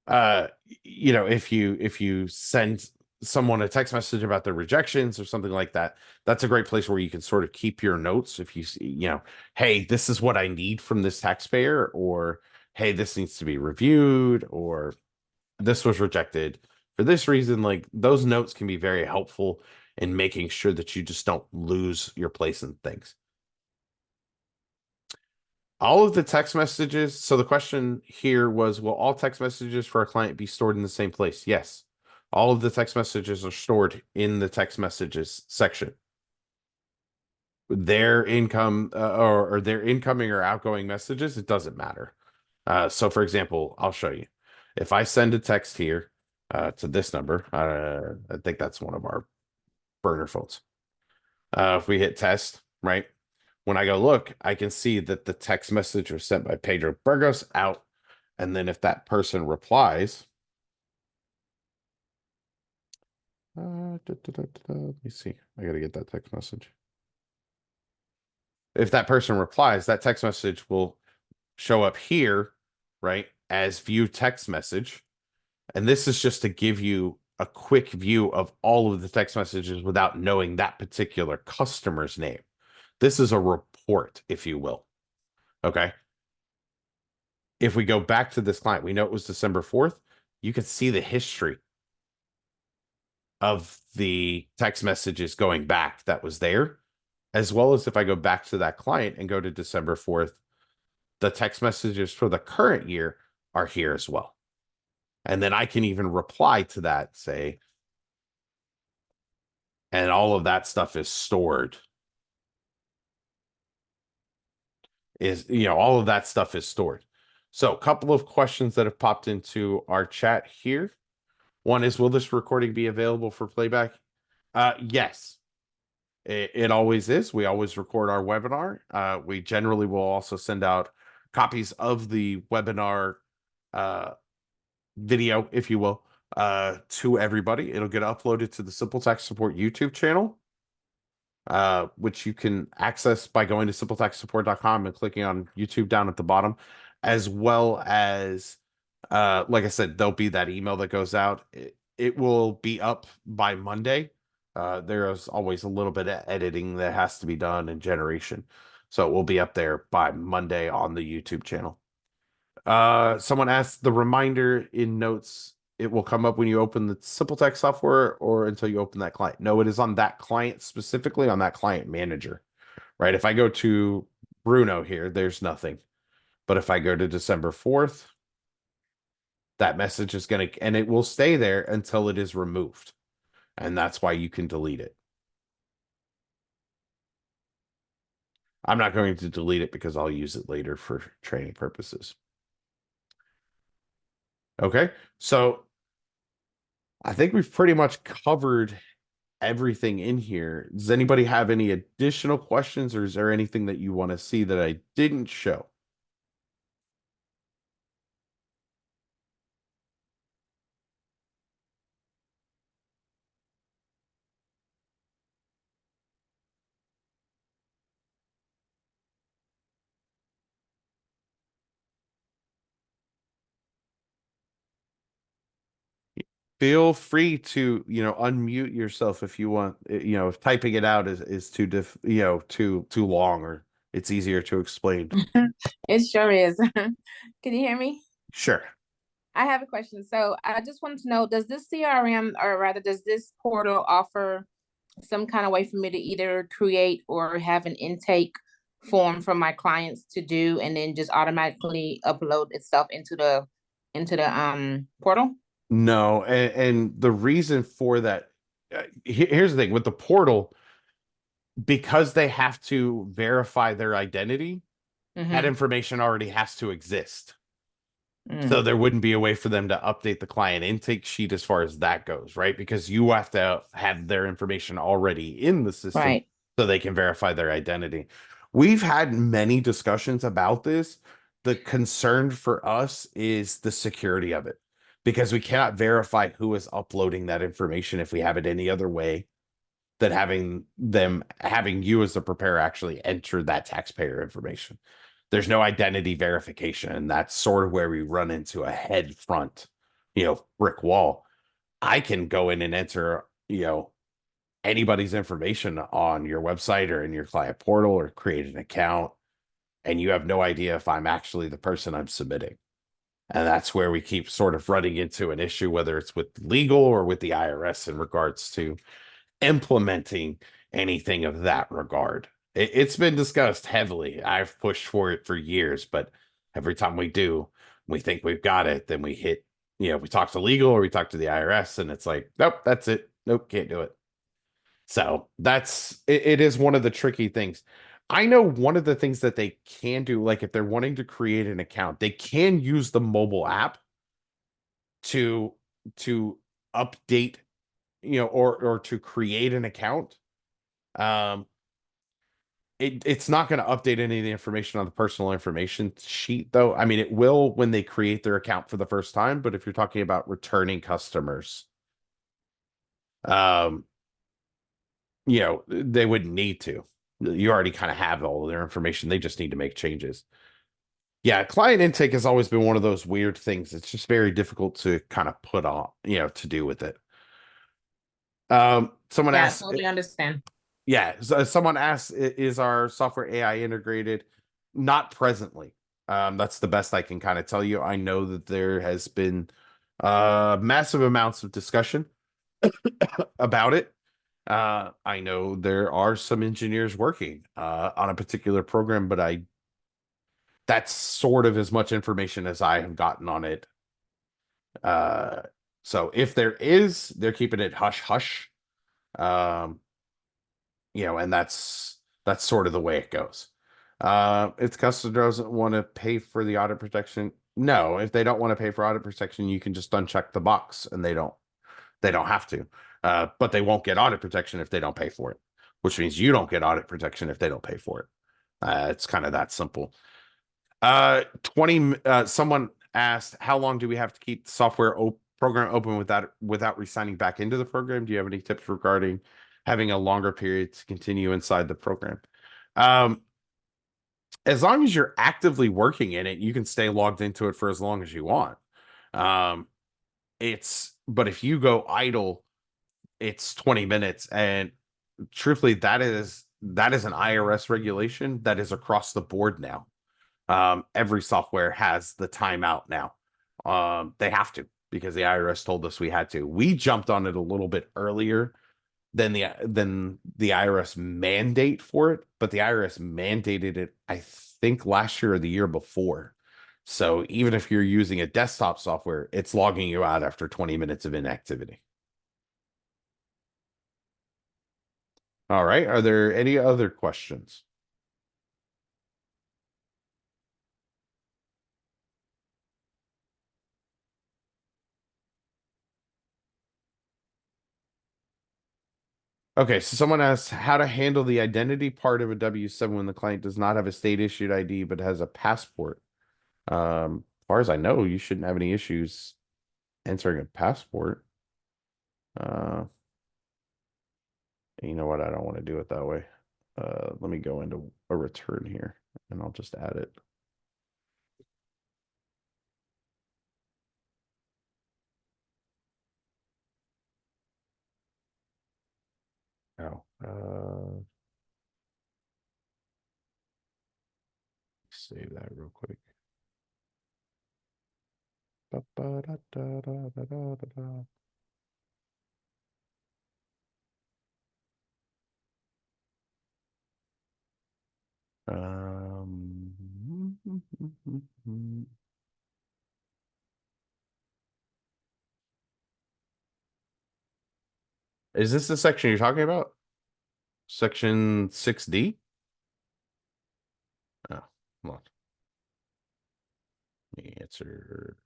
if you send someone a text message about their rejections or something like that, that's a great place where you can sort of keep your notes. If you see, hey, this is what I need from this taxpayer, or hey, this needs to be reviewed, or this was rejected for this reason. Like, those notes can be very helpful in making sure that you just don't lose your place in things. All of the text messages. So the question here was, will all text messages for a client be stored in the same place? Yes. All of the text messages are stored in the text messages section. Their income or their incoming or outgoing messages, it doesn't matter. So for example, I'll show you. If I send a text here to this number, I think that's one of our burner phones. If we hit test, right? When I go look, I can see that the text message was sent by Pedro Burgos out. And then if that person replies, let me see. I gotta get that text message. If that person replies, that text message will show up here, right, as view text message. And this is just to give you a quick view of all of the text messages without knowing that particular customer's name. This is a report, if you will. Okay. If we go back to this client, we know it was December 4th. You can see the history of the text messages going back that was there, as well as if I go back to that client and go to December 4th, the text messages for the current year are here as well. And then I can even reply to that, say, and all of that stuff is stored. All of that stuff is stored. So a couple of questions that have popped into our chat here. One is, will this recording be available for playback? Yes, it always is. We always record our webinar. We generally will also send out copies of the webinar video, if you will, to everybody. It'll get uploaded to the Simple Tax Support YouTube channel, which you can access by going to simpletaxsupport.com and clicking on YouTube down at the bottom, as well as, like I said, there'll be that email that goes out. It will be up by Monday. There's always a little bit of editing that has to be done and generation. So it will be up there by Monday on the YouTube channel. Someone asked, the reminder in notes, it will come up when you open the SimpleText software or until you open that client. No, it is on that client, specifically on that client manager, right? If I go to Bruno here, there's nothing. But if I go to December 4th, that message is going to, and it will stay there until it is removed. And that's why you can delete it. I'm not going to delete it because I'll use it later for training purposes. Okay, so I think we've pretty much covered everything in here. Does anybody have any additional questions, or is there anything that you want to see that I didn't show? Feel free to, unmute yourself if you want. If typing it out is too too long, or it's easier to explain. It sure is. Can you hear me? Sure. I have a question. So I just wanted to know, does this CRM, or rather, does this portal offer some kind of way for me to either create or have an intake form for my clients to do, and then just automatically upload itself into the portal? No, and the reason for that, here's the thing with the portal, because they have to verify their identity, that information already has to exist. So there wouldn't be a way for them to update the client intake sheet as far as that goes, right? Because you have to have their information already in the system, Right. so they can verify their identity. We've had many discussions about this. The concern for us is the security of it, because we cannot verify who is uploading that information if we have it any other way than having you as the preparer actually enter that taxpayer information. There's no identity verification, and that's sort of where we run into a head front brick wall. I can go in and enter, anybody's information on your website or in your client portal or create an account, and you have no idea if I'm actually the person I'm submitting. And that's where we keep sort of running into an issue, whether it's with legal or with the IRS in regards to implementing anything of that regard. It's been discussed heavily. I've pushed for it for years, but every time we do, we think we've got it, then we hit, we talk to legal or we talk to the IRS, and it's like, nope, that's it. Nope, can't do it. So it is one of the tricky things. I know one of the things that they can do, like if they're wanting to create an account, they can use the mobile app to update, or to create an account. It's not going to update any of the information on the personal information sheet, though. I mean, it will when they create their account for the first time, but if you're talking about returning customers, they wouldn't need to. You already kind of have all of their information. They just need to make changes. Yeah, client intake has always been one of those weird things. It's just very difficult to kind of put on, to do with it. Someone Yeah, I asked, totally understand. yeah, someone asked, is our software AI integrated? Not presently. That's the best I can kind of tell you. I know that there has been massive amounts of discussion about it. I know there are some engineers working on a particular program, but that's sort of as much information as I have gotten on it. So if there is, they're keeping it hush hush. Um, and that's sort of the way it goes. If the customer doesn't want to pay for the audit protection, no, if they don't want to pay for audit protection, you can just uncheck the box and they don't have to. But they won't get audit protection if they don't pay for it, which means you don't get audit protection if they don't pay for it. It's kind of that simple. 20 someone asked, how long do we have to keep the software program open without re-signing back into the program? Do you have any tips regarding having a longer period to continue inside the program? As long as you're actively working in it, you can stay logged into it for as long as you want. But if you go idle, it's 20 minutes, and truthfully, that is an IRS regulation that is across the board now. Every software has the timeout now. They have to, because the IRS told us we had to. We jumped on it a little bit earlier than the IRS mandate for it, but the IRS mandated it, I think, last year or the year before. So even if you're using a desktop software, it's logging you out after 20 minutes of inactivity. All right. Are there any other questions? Okay, so someone asked how to handle the identity part of a W-7 when the client does not have a state issued ID but has a passport. As far as I know, you shouldn't have any issues entering a passport. You know what? I don't want to do it that way. Let me go into a return here and I'll just add it. Oh, save that real quick. Ba-ba-da-da-da-da-da-da. Is this the section you're talking about? Section 6D? Oh, hold on. Let me answer.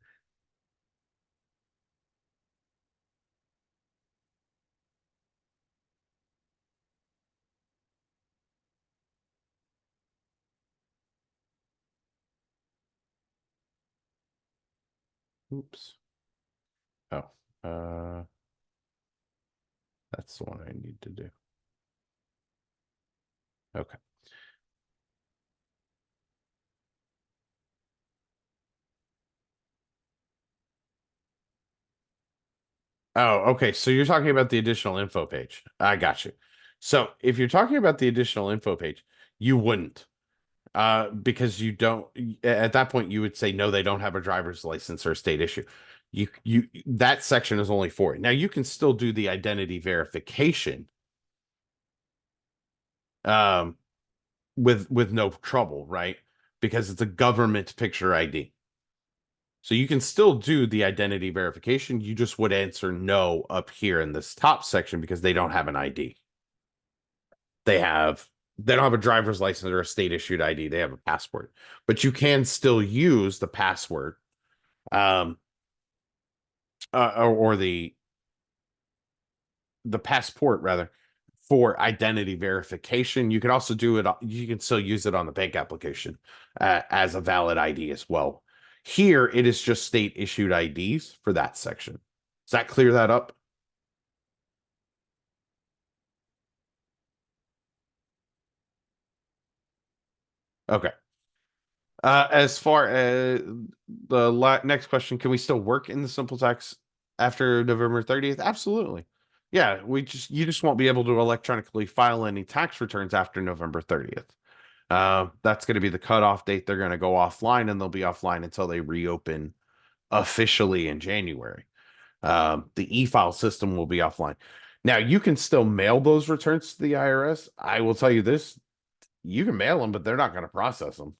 Oops. Oh, that's the one I need to do. Okay. Oh, okay. So you're talking about the additional info page. I got you. So if you're talking about the additional info page, you wouldn't. Because you don't at that point you would say no, they don't have a driver's license or a state issue. You that section is only for it. Now you can still do the identity verification um with no trouble, right? Because it's a government picture ID. So you can still do the identity verification. You just would answer no up here in this top section because they don't have an ID. They don't have a driver's license or a state issued ID. They have a passport. But you can still use the password or the passport rather for identity verification. You can also do it. You can still use it on the bank application as a valid ID as well. Here, it is just state issued IDs for that section. Does that clear that up? Okay. As far as the next question, can we still work in the simple tax after November 30th? Absolutely. Yeah, you just won't be able to electronically file any tax returns after November 30th. That's going to be the cutoff date. They're going to go offline and they'll be offline until they reopen officially in January. The e-file system will be offline. Now, you can still mail those returns to the IRS. I will tell you this, you can mail them, but they're not going to process them.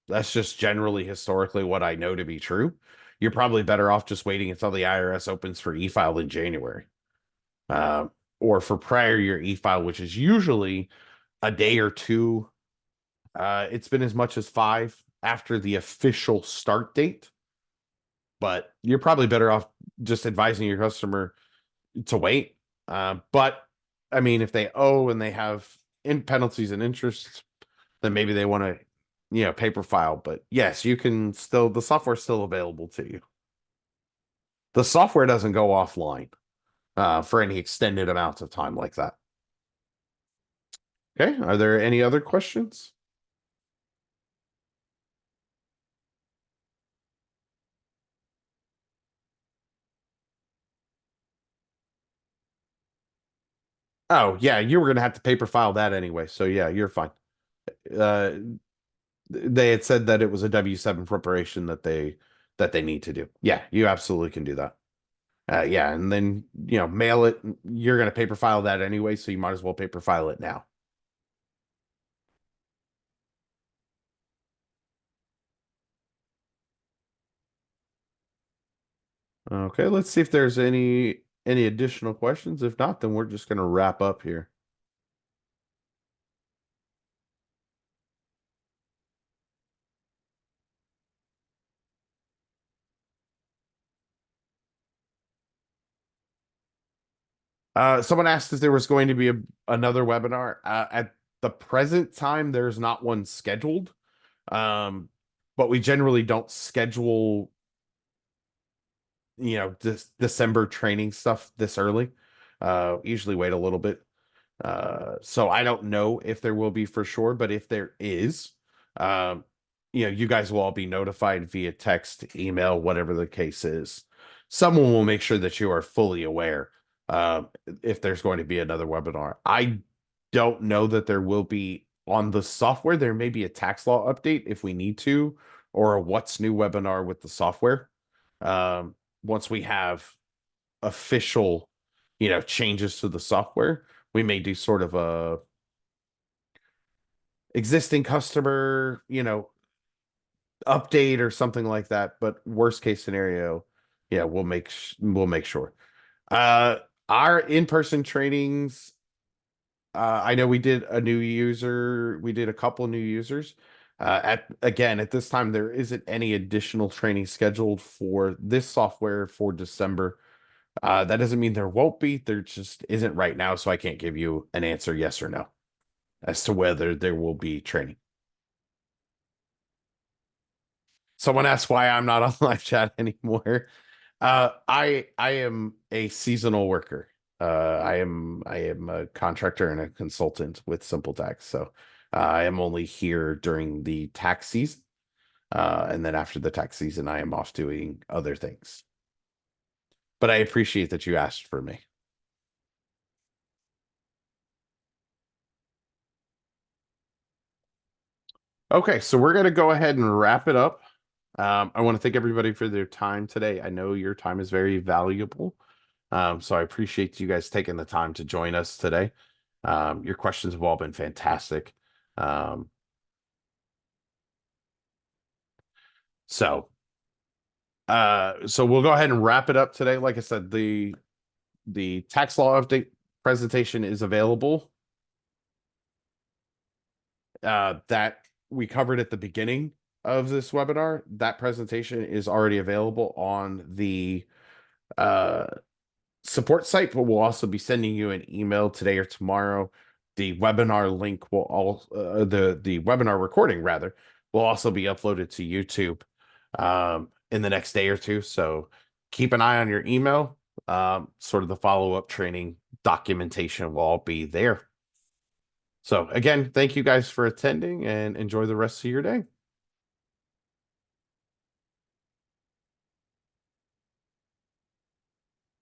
That's just generally historically what I know to be true. You're probably better off just waiting until the IRS opens for e-file in January. Or for prior year e-file, which is usually a day or two. It's been as much as 5 after the official start date. But you're probably better off just advising your customer to wait. But I mean, if they owe and they have penalties and interests, then maybe they want to, paper file. But yes, you can still, the software's still available to you. The software doesn't go offline for any extended amounts of time like that. Okay, are there any other questions? Oh, yeah, you were going to have to paper file that anyway. So yeah, you're fine. Uh, they had said that it was a W-7 preparation that they need to do. Yeah, you absolutely can do that. Yeah, and then, mail it. You're going to paper file that anyway, so you might as well paper file it now. Okay, let's see if there's any additional questions. If not, then we're just going to wrap up here. Someone asked if there was going to be another webinar. At the present time, there's not one scheduled. But we generally don't schedule, December training stuff this early. Usually wait a little bit. So I don't know if there will be for sure, but if there is, you guys will all be notified via text, email, whatever the case is. Someone will make sure that you are fully aware if there's going to be another webinar. I don't know that there will be on the software. There may be a tax law update if we need to, or a what's new webinar with the software. Once we have official, changes to the software, we may do sort of a existing customer, update or something like that. But worst case scenario, yeah, we'll make sure. Our in-person trainings, I know we did a couple new users. At this time, there isn't any additional training scheduled for this software for December. That doesn't mean there won't be. There just isn't right now, so I can't give you an answer, yes or no, as to whether there will be training. Someone asked why I'm not on live chat anymore. I am a seasonal worker. I am a contractor and a consultant with Simple Tax, so I am only here during the tax season, and then after the tax season, I am off doing other things. but I appreciate that you asked for me. Okay, so we're going to go ahead and wrap it up. I want to thank everybody for their time today. I know your time is very valuable. So I appreciate you guys taking the time to join us today. Your questions have all been fantastic. So we'll go ahead and wrap it up today. Like I said, the tax law update presentation is available. That we covered at the beginning of this webinar. That presentation is already available on the support site, but we'll also be sending you an email today or tomorrow. The webinar link will all the webinar recording rather will also be uploaded to YouTube in the next day or two. So keep an eye on your email. Sort of the follow-up training documentation will all be there. So again, thank you guys for attending and enjoy the rest of your day.